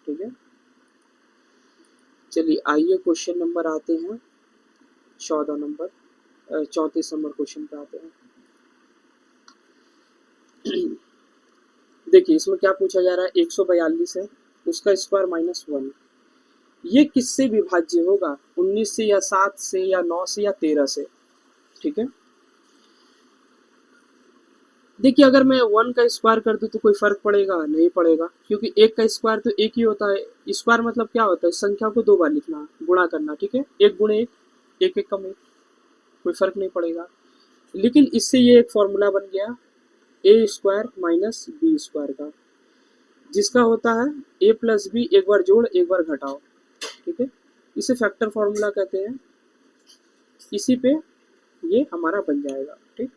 ठीक है, चलिए आइए क्वेश्चन नंबर आते हैं 14 नंबर, 34 नंबर क्वेश्चन पे आते हैं। देखिए इसमें क्या पूछा जा रहा है, 142 है, उसका स्क्वायर -1, ये किससे विभाज्य होगा, 19 से या 7 से या 9 से या 13 से। ठीक है, देखिए अगर मैं 1 का स्क्वायर कर दूं तो कोई फर्क पड़ेगा नहीं पड़ेगा, क्योंकि एक का स्क्वायर तो एक ही होता है, स्क्वायर मतलब क्या होता है, संख्या को 2 बार लिखना, गुणा करना, ठीक है, 1 गुणे 1, 1 1 कम 1, कोई फर्क नहीं पड़ेगा। लेकिन इससे ये एक फॉर्मूला बन गया ए स्क्वायर माइनस बी स्क्वायर का, जिसका होता है ए प्लस बी, एक बार जोड़ एक बार घटाओ, ठीक है, इसे फैक्टर फॉर्मूला कहते हैं, इसी पे ये हमारा बन जाएगा। ठीक,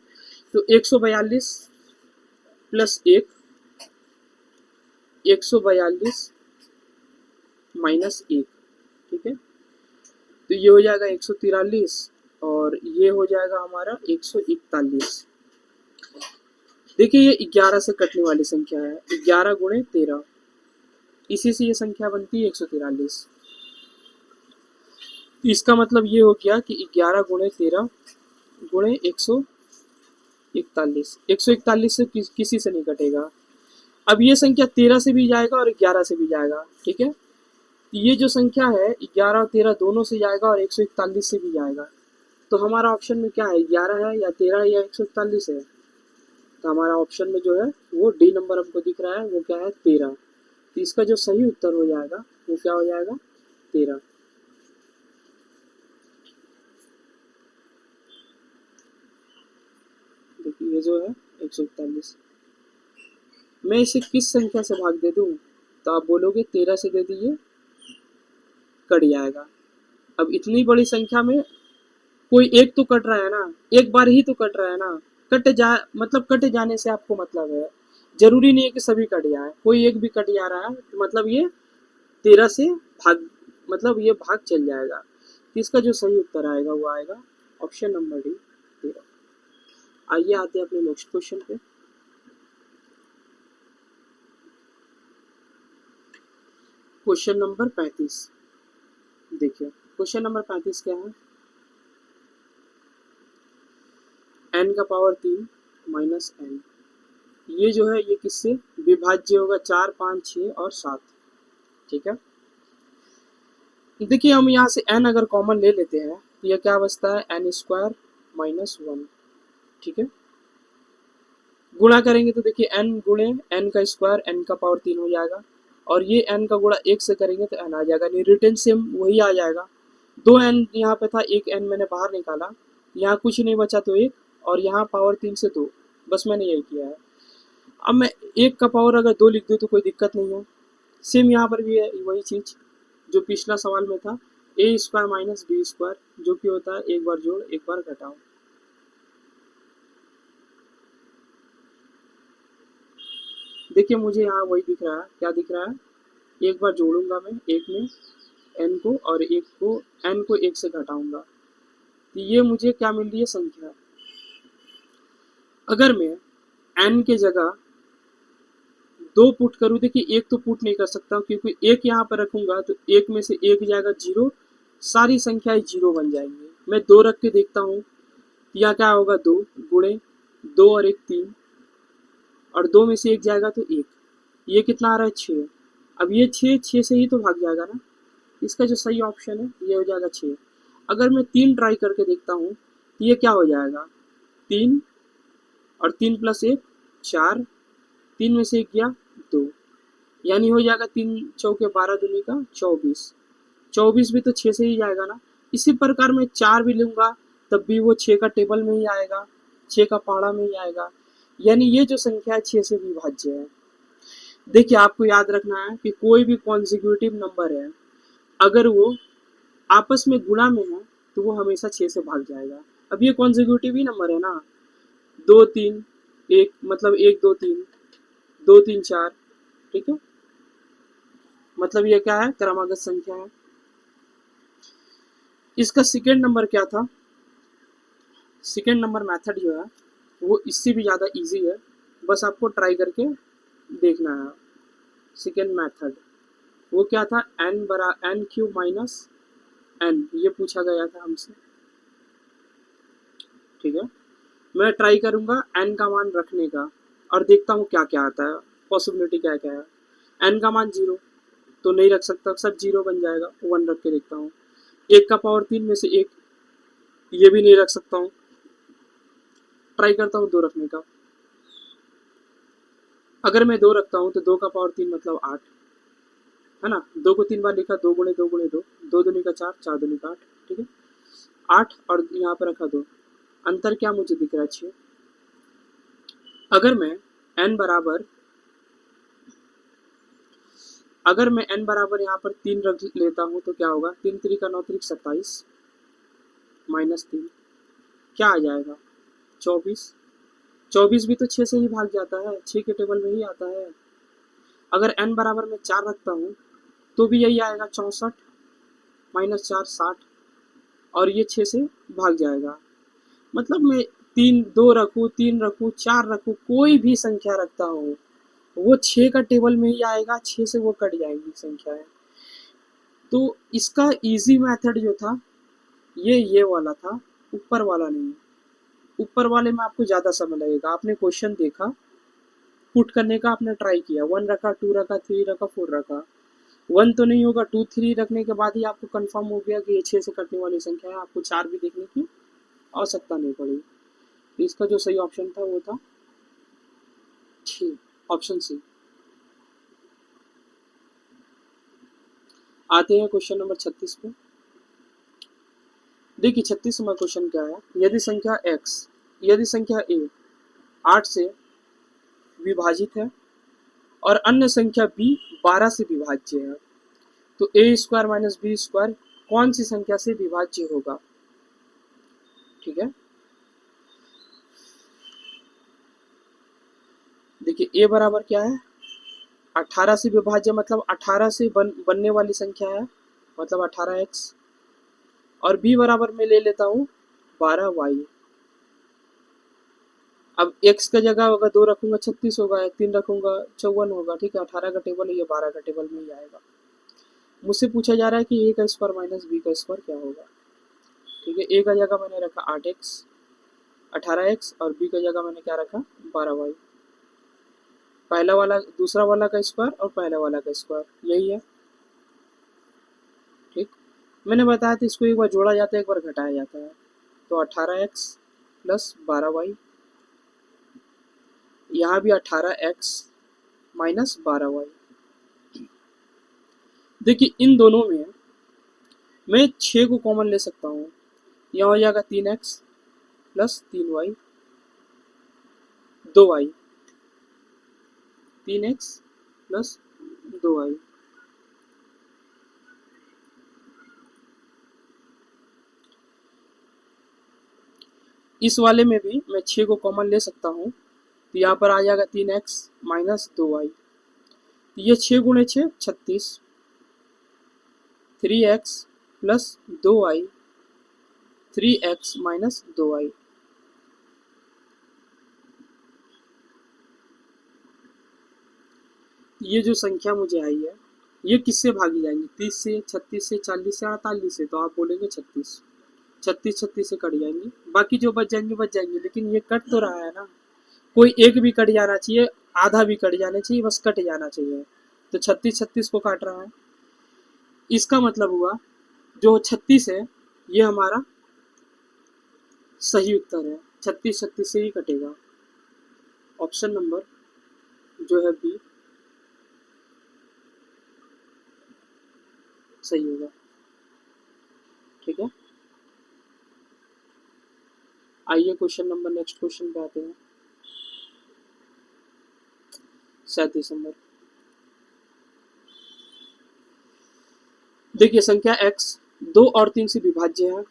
तो 142 प्लस 1, 142 माइनस 1, ठीक है, तो ये हो जाएगा 143, और ये हो जाएगा हमारा 141। देखिए ये 11 से कटने वाली संख्या है, 11 गुणे 13, इसी से ये संख्या बनती है 143। इसका मतलब ये हो गया कि 11 गुणे 13 गुणे 141। 141 से किसी से नहीं कटेगा। अब ये संख्या 13 से भी जाएगा और 11 से भी जाएगा, ठीक है। ये जो संख्या है 11 और 13 दोनों से जाएगा और 141 से भी जाएगा। तो हमारा ऑप्शन में क्या है, 11 है या 13 है या 141 है। तो हमारा ऑप्शन में जो है वो डी नंबर हमको दिख रहा है, वो क्या है 13। तो इसका जो सही उत्तर हो जाएगा वो क्या हो जाएगा 13। देखिए ये जो है 141। मैं इसे किस संख्या से भाग दे दूं, तो आप बोलोगे 13 से दे दीजिए, कट जाएगा। अब इतनी बड़ी संख्या में कोई एक तो कट रहा है ना, एक बार ही तो कट रहा है ना। कट जा मतलब कटे जाने से आपको मतलब है, जरूरी नहीं है कि सभी कट जाए, कोई एक भी कट जा रहा है तो मतलब ये 13 से भाग, मतलब ये भाग चल जाएगा। तो इसका जो सही उत्तर आएगा वो आएगा ऑप्शन नंबर डी 13। आइए आते हैं अपने नेक्स्ट क्वेश्चन पे। Question number 35। देखिए क्वेश्चन नंबर 35 क्या है, n का पावर 3 माइनस n, ये जो है ये किससे विभाज्य होगा, 4 5 6 और 7, ठीक है। देखिए हम यहाँ से n अगर कॉमन ले लेते हैं तो यह क्या बचता है n स्क्वायर माइनस 1, ठीक है। गुणा करेंगे तो देखिए n गुणे n का स्क्वायर n का पावर 3 हो जाएगा, और ये n का गुणा 1 से करेंगे तो n आ जाएगा, नहीं रिटर्न सेम वही आ जाएगा। 2n यहाँ पे था, एक n मैंने बाहर निकाला, यहाँ कुछ नहीं बचा तो 1, और यहाँ पावर 3 से 2, बस मैंने यही किया है। अब मैं 1 का पावर अगर 2 लिख दूँ तो कोई दिक्कत नहीं है। सेम यहाँ पर भी है वही चीज़ जो पिछला सवाल में था, ए स्क्वायर माइनस बी स्क्वायर, जो कि होता है एक बार जोड़ एक बार घटाओ। देखिए मुझे यहाँ वही दिख रहा है, क्या दिख रहा है, एक बार जोड़ूंगा मैं एक में n को, और एक को n को 1 से घटाऊंगा, तो ये मुझे क्या मिल रही है संख्या। अगर मैं n के जगह 2 पुट करूँ, देखिए एक तो पुट नहीं कर सकता क्योंकि एक यहाँ पर रखूंगा तो एक में से एक जाएगा 0, सारी संख्याएं 0 बन जाएंगी। मैं 2 रख के देखता हूँ, यहाँ क्या होगा 2 गुणे 2 और 1 3, और 2 में से एक जाएगा तो 1, ये कितना आ रहा है 6। अब ये 6 से ही तो भाग जाएगा ना, इसका जो सही ऑप्शन है ये हो जाएगा 6। अगर मैं 3 ट्राई करके देखता हूँ तो ये क्या हो जाएगा 3, और 3 प्लस 1 4, 3 में से एक गया 2, यानी हो जाएगा 3 चौके 12 दूनी का 24। 24 भी तो 6 से ही जाएगा ना। इसी प्रकार मैं 4 भी लूँगा तब भी वो 6 का टेबल में ही आएगा, 6 का पहाड़ा में ही आएगा, यानी ये जो संख्या है 6 से विभाज्य है। देखिए आपको याद रखना है कि कोई भी कॉन्जिक्यूटिव नंबर है, अगर वो आपस में गुणा में है तो वो हमेशा 6 से भाग जाएगा। अब ये कॉन्जिक्यूटिव ही नंबर है ना, 2 3 1, मतलब 1 2 3 2 3 4, ठीक है, मतलब ये क्या है क्रमागत संख्या है। इसका सेकेंड नंबर क्या था, सेकेंड नंबर मेथड जो है वो इससे भी ज़्यादा इजी है, बस आपको ट्राई करके देखना है। सेकेंड मेथड वो क्या था, n क्यूब माइनस n, ये पूछा गया था हमसे, ठीक है। मैं ट्राई करूंगा n का मान रखने का और देखता हूँ क्या क्या आता है, पॉसिबिलिटी क्या क्या है। n का मान 0 तो नहीं रख सकता, सब 0 बन जाएगा, 1 रख के देखता हूँ। 1 का पावर 3 में से 1, ये भी नहीं रख सकता हूँ, ट्राई करता हूँ 2 रखने का। अगर मैं 2 रखता हूँ तो 2 का पावर 3 मतलब 8 है ना, 2 को 3 बार लिखा, 2 गुणे 2 गुणे 2, 2 दूनी का 4, 4 दूनी का 8, ठीक है। 8 और यहाँ पर रखा 2, अंतर क्या मुझे दिख रहा है 6। अगर मैं n बराबर यहाँ पर 3 रख लेता हूँ तो क्या होगा, 3 3 का 9 3 27 माइनस 3, क्या आ जाएगा 24। 24 भी तो 6 से ही भाग जाता है, 6 के टेबल में ही आता है। अगर n बराबर में 4 रखता हूँ तो भी यही आएगा 64 माइनस 4 60, और ये 6 से भाग जाएगा। मतलब मैं 3 2 रखूँ 3 रखूँ 4 रखूँ, कोई भी संख्या रखता हूँ वो 6 का टेबल में ही आएगा, 6 से वो कट जाएंगी संख्याएं। तो इसका इजी मेथड जो था ये वाला था, ऊपर वाला नहीं। ऊपर वाले में आपको ज़्यादा समय लगेगा। आपने क्वेश्चन देखा, पुट करने का आपने ट्राई किया, 1 रखा, 2 रखा, 3 रखा, 4 रखा, 1 तो नहीं होगा, 2 3 रखने के बाद ही आपको कंफर्म हो गया कि ये 6 से कटने वाली संख्या है, आपको 4 भी देखने की आवश्यकता नहीं पड़ी। इसका जो सही ऑप्शन था वो था 6, ऑप्शन सी। आते हैं क्वेश्चन नंबर 36 पे। देखिए 36 नंबर क्वेश्चन क्या है, यदि संख्या a 8 से विभाजित है और अन्य संख्या b 12 से विभाज्य है, तो a square minus B square कौन सी संख्या से विभाज्य होगा? ठीक है, देखिए a बराबर क्या है, 18 से विभाज्य मतलब 18 से बनने वाली संख्या है, मतलब 18x, और b बराबर में ले लेता हूँ 12y। अब x का जगह अगर 2 रखूंगा 36 होगा, 3 रखूंगा 54 होगा। ठीक है, 18 का टेबल है, ये 12 का टेबल में ही आएगा। मुझसे पूछा जा रहा है कि a का स्क्वायर माइनस b का स्क्वायर क्या होगा। ठीक है, a का जगह मैंने रखा 8x 18x और b का जगह मैंने क्या रखा 12y। पहला वाला दूसरा वाला का स्क्वायर और पहला वाला का स्क्वायर यही है। ठीक, मैंने बताया था इसको एक बार जोड़ा जाता है, एक बार घटाया जाता है। तो 18x प्लस 12y, यहाँ भी 18x माइनस 12y। देखिए इन दोनों में मैं 6 को कॉमन ले सकता हूँ, यहाँ हो जाएगा 3x plus 3y 2y, 3x plus 2y। इस वाले में भी मैं 6 को कॉमन ले सकता हूँ, तो यहाँ पर आ जाएगा 3x माइनस 2y। ये 6 गुणे 6 36, 3x plus 2y 3x minus 2y। ये जो संख्या मुझे आई है ये किससे भागी जाएंगी, 30 से, 36 से, 40 से, 48 से। तो आप बोलेंगे 36, 36 से कट जाएंगी, बाकी जो बच जाएंगी। लेकिन ये कट तो रहा है ना, कोई एक भी कट जाना चाहिए, आधा भी कट जाना चाहिए, बस कट जाना चाहिए। तो 36 को काट रहा है, इसका मतलब हुआ जो 36 है ये हमारा सही उत्तर है। 36 से ही कटेगा। ऑप्शन नंबर जो है बी सही होगा। ठीक है, आइए क्वेश्चन नंबर नेक्स्ट क्वेश्चन पे आते हैं। 37 नंबर। देखिए संख्या x 2 और 3 से विभाज्य है।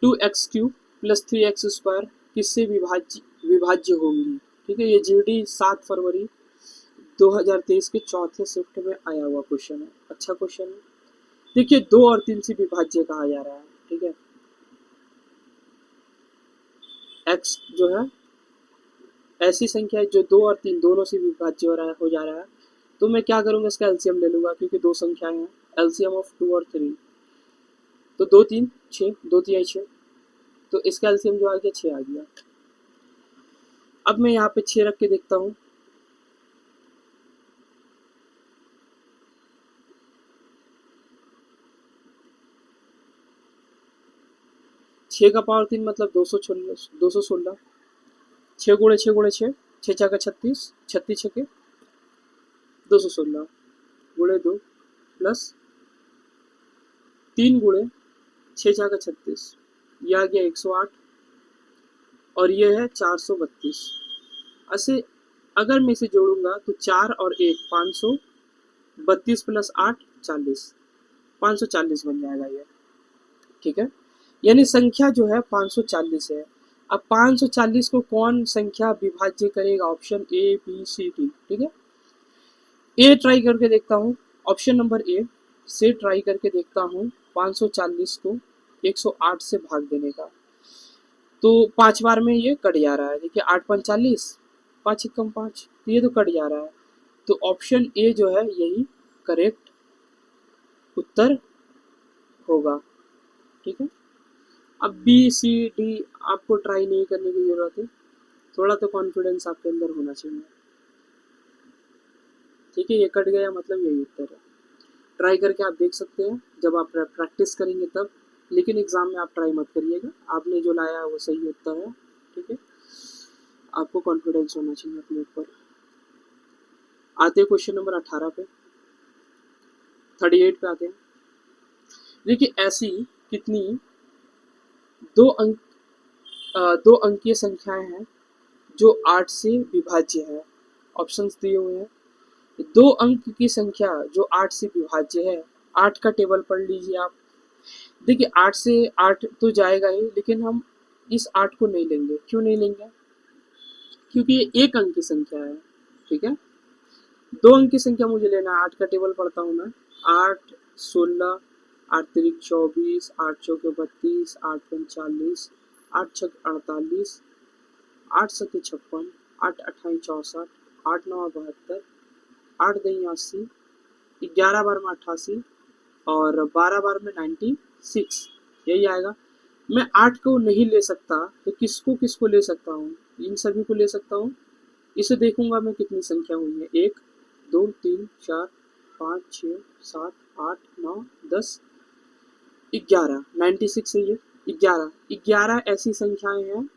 2x³ प्लस 3x स्क्वायर किससे विभाज्य होंगी? ठीक है, ये जीडी 7 फरवरी 2023 के चौथे शिफ्ट में आया हुआ क्वेश्चन है। अच्छा क्वेश्चन है। देखिए 2 और 3 से विभाज्य कहा जा रहा है। ठीक है, x जो है ऐसी संख्या है जो 2 और 3 दोनों से विभाज्य हो जा रहा है। तो मैं क्या करूंगा, इसका एलसीएम ले लूंगा, क्योंकि दो संख्याएं हैं। एलसीएम ऑफ 2 और 3, तो 2 3 6, 2 3 6, तो इसका एलसीएम जो आ गया 6 आ गया। अब मैं यहाँ पे 6 रख के देखता हूँ। छः का पावर 3 मतलब 216। 6 गुणे 6 गुणे 6, 6 का 36, 36 छके 216 गुणे 2 प्लस 3 गुणे 6 का 36, यह आ गया 108 और ये है 432। ऐसे अगर मैं इसे जोड़ूंगा तो 4 और 1 532 प्लस 8 40, 540 बन जाएगा ये। ठीक है, यानी संख्या जो है 540 है। अब 540 को कौन संख्या विभाज्य करेगा? Option A B C D. ठीक है, ए ट्राई करके देखता हूँ, ऑप्शन नंबर ए से ट्राई करके देखता हूँ 540 को 108 से भाग देने का। तो 5 बार में ये कट जा रहा है। देखिए 8 5 40, 5 1 5, तो ये तो कट जा रहा है। तो ऑप्शन ए जो है यही करेक्ट उत्तर होगा। ठीक है, अब बी सी डी आपको ट्राई नहीं करने की जरूरत है, थोड़ा तो कॉन्फिडेंस आपके अंदर होना चाहिए। ठीक है, ये कट गया मतलब यही उत्तर है। ट्राई करके आप देख सकते हैं जब आप प्रैक्टिस करेंगे तब, लेकिन एग्जाम में आप ट्राई मत करिएगा, आपने जो लाया वो सही उत्तर है। ठीक है, आपको कॉन्फिडेंस होना चाहिए अपने ऊपर। आते हैं क्वेश्चन नंबर 18 पे, 38 पे आते हैं। देखिए ऐसी कितनी दो अंक दो अंकीय संख्याएं हैं जो 8 से विभाज्य है। ऑप्शंस दिए हुए हैं। दो अंक की संख्या जो 8 से विभाज्य है, 8 का टेबल पढ़ लीजिए आप। देखिए 8 से 8 तो जाएगा ही, लेकिन हम इस 8 को नहीं लेंगे। क्यों नहीं लेंगे? क्योंकि ये एक अंक की संख्या है। ठीक है, दो अंक की संख्या मुझे लेना है। 8 का टेबल पढ़ता हूँ मैं। 8 16, 8 तिरिक 24, 8 चौके 32, 8 पंच 40, 8 छक 48, 8 सत्ते 56, 8 अट्ठाई 64, 8 नौ 72, 8 दही 80, 11 बार में 88 और 12 बार में 96, यही आएगा। मैं 8 को नहीं ले सकता तो किसको किसको ले सकता हूँ? इन सभी को ले सकता हूँ। इसे देखूंगा मैं कितनी संख्या हुई है। 1 2 3 4 5 6 7 8 9 10 11, 96 है ये। 11 ऐसी संख्याएं हैं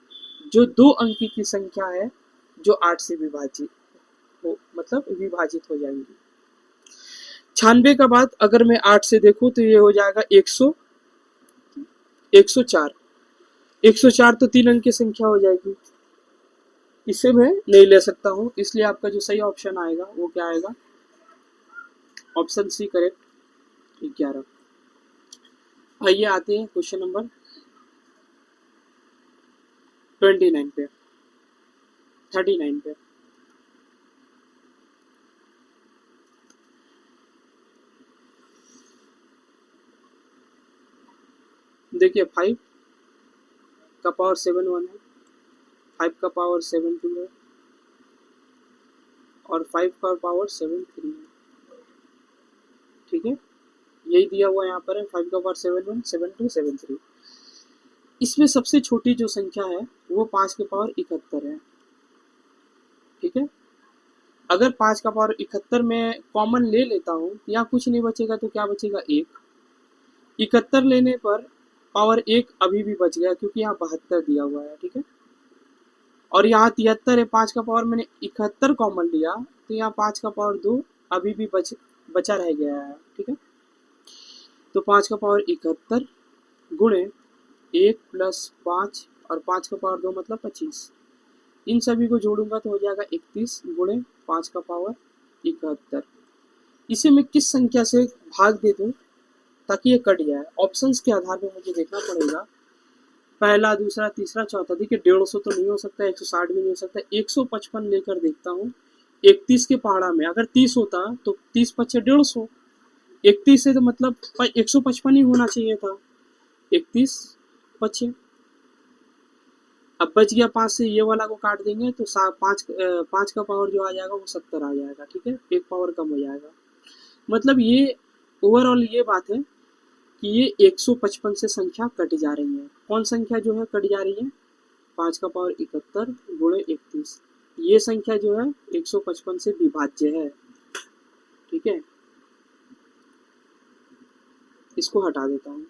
जो दो अंकी की संख्या है जो 8 से विभाजित हो, मतलब विभाजित हो जाएंगी। 96 का बाद अगर मैं 8 से देखूं तो ये हो जाएगा 104। 104 तो 3 अंक की संख्या हो जाएगी, इसे मैं नहीं ले सकता हूँ। इसलिए आपका जो सही ऑप्शन आएगा वो क्या आएगा? Option C correct, 11। आइए आते हैं क्वेश्चन नंबर 29 पे, 39 पे। देखिए 5 का पावर 7 1 है, 5 का पावर 7 2 है और 5 का पावर 7 3 है। ठीक है, यही दिया हुआ यहाँ पर है। 5 का पावर 7 1 7 2 7 3। इसमें सबसे छोटी जो संख्या है वो 5 के पावर 71 है। ठीक है, अगर 5 का पावर 71 में कॉमन ले लेता हूँ या कुछ नहीं बचेगा तो क्या बचेगा? 1। 71 लेने पर पावर 1 अभी भी बच गया क्योंकि यहाँ 72 दिया हुआ है। ठीक है, और यहाँ 73 है। 5 का पावर मैंने 71 कॉमन लिया तो यहाँ 5 का पावर 2 अभी भी बचा रह गया है। ठीक है, तो 5 का पावर 71 गुणे 1 प्लस 5 और 5 का पावर 2 मतलब 25। इन सभी को जोड़ूंगा तो हो जाएगा 31 गुणे 5 का पावर 71। इसे मैं किस संख्या से भाग दे दूं ताकि ये कट जाए? ऑप्शंस के आधार पर मुझे देखना पड़ेगा। पहला, दूसरा, तीसरा, चौथा। देखिए 150 तो नहीं हो सकता, 160 भी नहीं हो सकता, 155 लेकर देखता हूँ। 31 के पहाड़ा में अगर 30 होता तो 30 पच्चे 150, 31 है तो मतलब 155 ही होना चाहिए था। 31 पच्चे, अब बच गया 5 से, ये वाला को काट देंगे तो 5 का पावर जो आ जाएगा वो 70 आ जाएगा। ठीक है, एक पावर कम हो जाएगा। मतलब ये ओवरऑल ये बात है कि ये 155 से संख्या कट जा रही है। कौन संख्या जो है कट जा रही है? 5 का पावर 71 गुणे 31। ये संख्या जो है 155 से विभाज्य है। ठीक है, इसको हटा देता हूँ।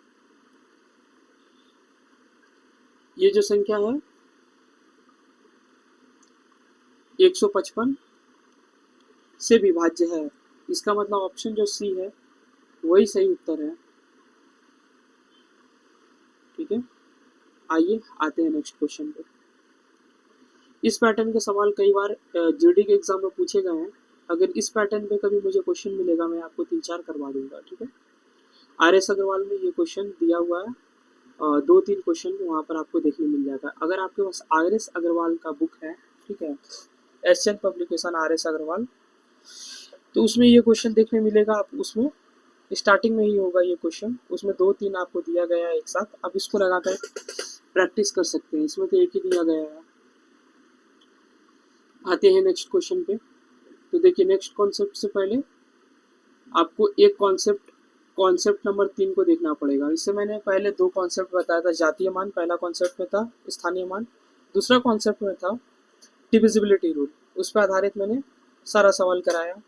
ये जो संख्या है 155 से विभाज्य है, इसका मतलब ऑप्शन जो सी है वही सही उत्तर है। ठीक है, आइए आते हैं नेक्स्ट क्वेश्चन पे। इस पैटर्न के सवाल कई बार जीडी के एग्जाम में पूछे गए हैं। अगर इस पैटर्न पे कभी मुझे क्वेश्चन मिलेगा मैं आपको 3-4 करवा दूंगा। ठीक है, आर.एस. अग्रवाल में ये क्वेश्चन दिया हुआ है, 2-3 क्वेश्चन वहाँ पर आपको देखने मिल जाएगा। अगर आपके पास आर.एस. अग्रवाल का बुक है, ठीक है, एशियन पब्लिकेशन आर.एस. अग्रवाल, तो उसमें ये क्वेश्चन देखने मिलेगा। आप उसमें स्टार्टिंग में ही होगा ये क्वेश्चन, उसमें 2-3 आपको दिया गया है एक साथ। आप इसको लगाकर प्रैक्टिस कर सकते हैं, इसमें तो एक ही दिया गया है। आते हैं नेक्स्ट क्वेश्चन पे। तो देखिए नेक्स्ट कॉन्सेप्ट से पहले आपको एक कॉन्सेप्ट नंबर 3 को देखना पड़ेगा। इससे मैंने पहले 2 कॉन्सेप्ट बताया था, जातीय मान पहला कॉन्सेप्ट में था, स्थानीय मान दूसरा कॉन्सेप्ट में था, डिविजिबिलिटी रूल, उस पर आधारित मैंने सारा सवाल कराया।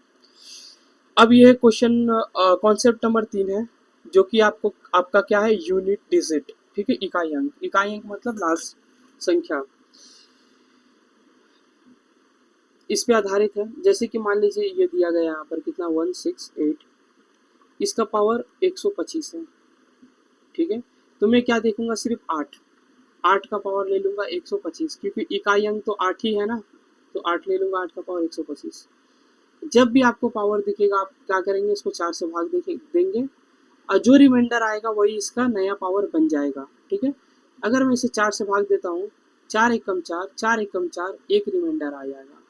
अब यह क्वेश्चन कॉन्सेप्ट नंबर 3 है, जो कि आपका क्या है, यूनिट डिजिट, ठीक है, इकाई अंक। इकाई अंक मतलब लास्ट संख्या, इस पे आधारित है। जैसे कि मान लीजिए ये दिया गया यहाँ पर कितना 168, इसका पावर 125 है, ठीक है। तो मैं क्या देखूंगा, सिर्फ 8 का पावर ले लूंगा 125, क्योंकि इकाई अंक तो 8 ही है ना, तो 8 ले लूंगा, 8 का पावर 125। जब भी आपको पावर दिखेगा आप क्या करेंगे, इसको 4 से भाग देंगे और जो रिमाइंडर आएगा वही इसका नया पावर बन जाएगा, ठीक है। अगर मैं इसे 4 से भाग देता हूँ, 4 एकम 4, 4 एकम 4, एक रिमाइंडर आ जाएगा,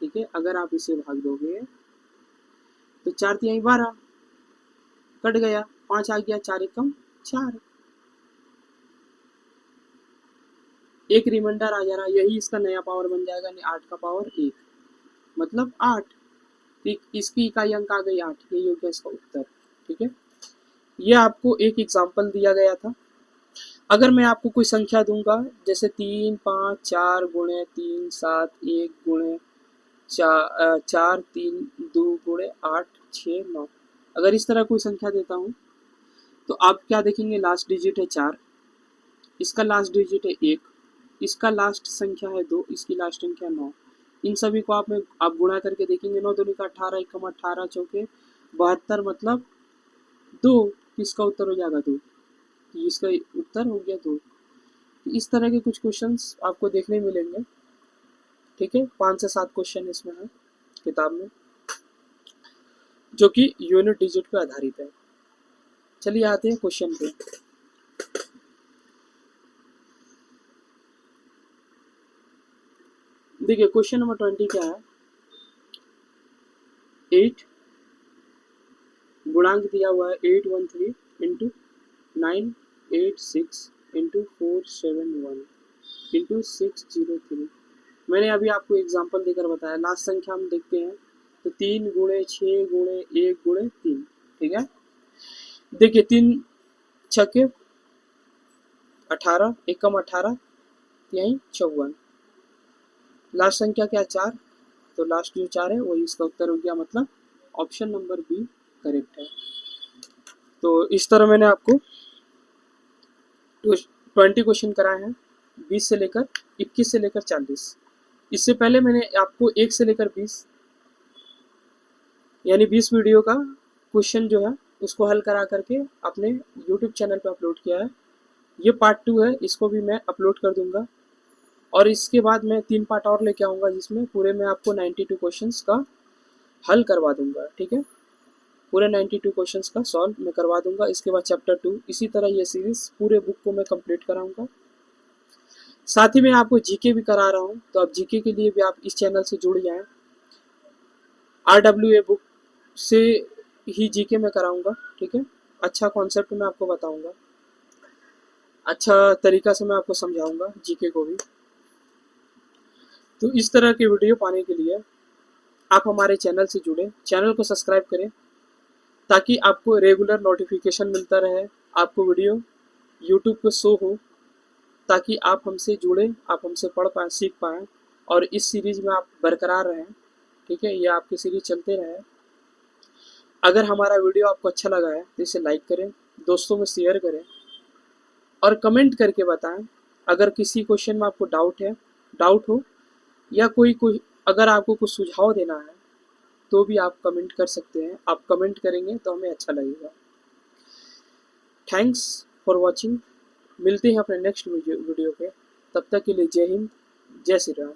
ठीक है। अगर आप इसे भाग दोगे तो 4 तिहाई 12 कट गया, 5 आ गया, 4 एकम 4, एक रिमाइंडर आ जा रहा है, यही इसका नया पावर बन जाएगा, यानी 8 का पावर 1 मतलब 8। इसकी इकाई अंक आ गई 8, यही हो गया इसका उत्तर, ठीक है। ये आपको एक एग्जाम्पल दिया गया था। अगर मैं आपको कोई संख्या दूंगा, जैसे 3 5 4 गुणे 3 7 1 गुणे 4 3 2 गुणे 8 6 9, अगर इस तरह कोई संख्या देता हूँ तो आप क्या देखेंगे, लास्ट डिजिट है 4, इसका लास्ट डिजिट है 1, इसका लास्ट संख्या है 2, इसकी लास्ट संख्या 9। इन सभी को आप गुणा करके देखेंगे, 9 दूनी का 18, 1 18 चौके 72 मतलब 2, इसका उत्तर हो जाएगा 2, इसका उत्तर हो गया 2। इस तरह के कुछ क्वेश्चंस आपको देखने मिलेंगे, ठीक है। 5 से 7 क्वेश्चन इसमें है किताब में, जो कि यूनिट डिजिट पे आधारित है। चलिए आते हैं क्वेश्चन पे। देखिए क्वेश्चन नंबर 20 क्या है, 8 गुणांक दिया हुआ है 813 इंटू 986 इंटू 471 इंटू 603। मैंने अभी आपको एग्जांपल देकर बताया। लास्ट संख्या हम देखते हैं तो 3 गुणे 6 गुणे 1 गुणे 3, ठीक है। देखिए 3 छक्के 18, एकम 18 यही 54, लास्ट संख्या क्या 4, तो लास्ट जो 4 है वही इसका उत्तर हो गया, मतलब ऑप्शन नंबर बी करेक्ट है। तो इस तरह मैंने आपको 20 क्वेश्चन कराए हैं, 20 से लेकर 21 से लेकर 40। इससे पहले मैंने आपको 1 से लेकर 20 यानी 20 वीडियो का क्वेश्चन जो है उसको हल करा करके अपने यूट्यूब चैनल पर अपलोड किया है। ये पार्ट 2 है, इसको भी मैं अपलोड कर दूंगा और इसके बाद मैं 3 पार्ट और लेके आऊँगा, जिसमें पूरे मैं आपको 92 क्वेश्चंस का हल करवा दूंगा, ठीक है। पूरे 92 क्वेश्चंस का सॉल्व मैं करवा दूंगा। इसके बाद चैप्टर 2, इसी तरह ये सीरीज पूरे बुक को मैं कंप्लीट कराऊंगा। साथ ही मैं आपको जीके भी करा रहा हूँ, तो आप जीके के लिए भी आप इस चैनल से जुड़ जाएं। RWA बुक से ही जीके में कराऊंगा, ठीक है। अच्छा कॉन्सेप्ट मैं आपको बताऊंगा, अच्छा तरीका से मैं आपको समझाऊंगा जीके को भी। तो इस तरह के वीडियो पाने के लिए आप हमारे चैनल से जुड़े, चैनल को सब्सक्राइब करें ताकि आपको रेगुलर नोटिफिकेशन मिलता रहे, आपको वीडियो यूट्यूब पर शो हो, ताकि आप हमसे जुड़े, आप हमसे पढ़ पाएँ, सीख पाएँ और इस सीरीज में आप बरकरार रहें, ठीक है। ये आपकी सीरीज चलते रहे। अगर हमारा वीडियो आपको अच्छा लगा है तो इसे लाइक करें, दोस्तों में शेयर करें और कमेंट करके बताएं। अगर किसी क्वेश्चन में आपको डाउट हो या कोई अगर आपको कुछ सुझाव देना है तो भी आप कमेंट कर सकते हैं। आप कमेंट करेंगे तो हमें अच्छा लगेगा। Thanks for watching. मिलते हैं अपने नेक्स्ट वीडियो पे, तब तक के लिए जय हिंद, जय श्री राम।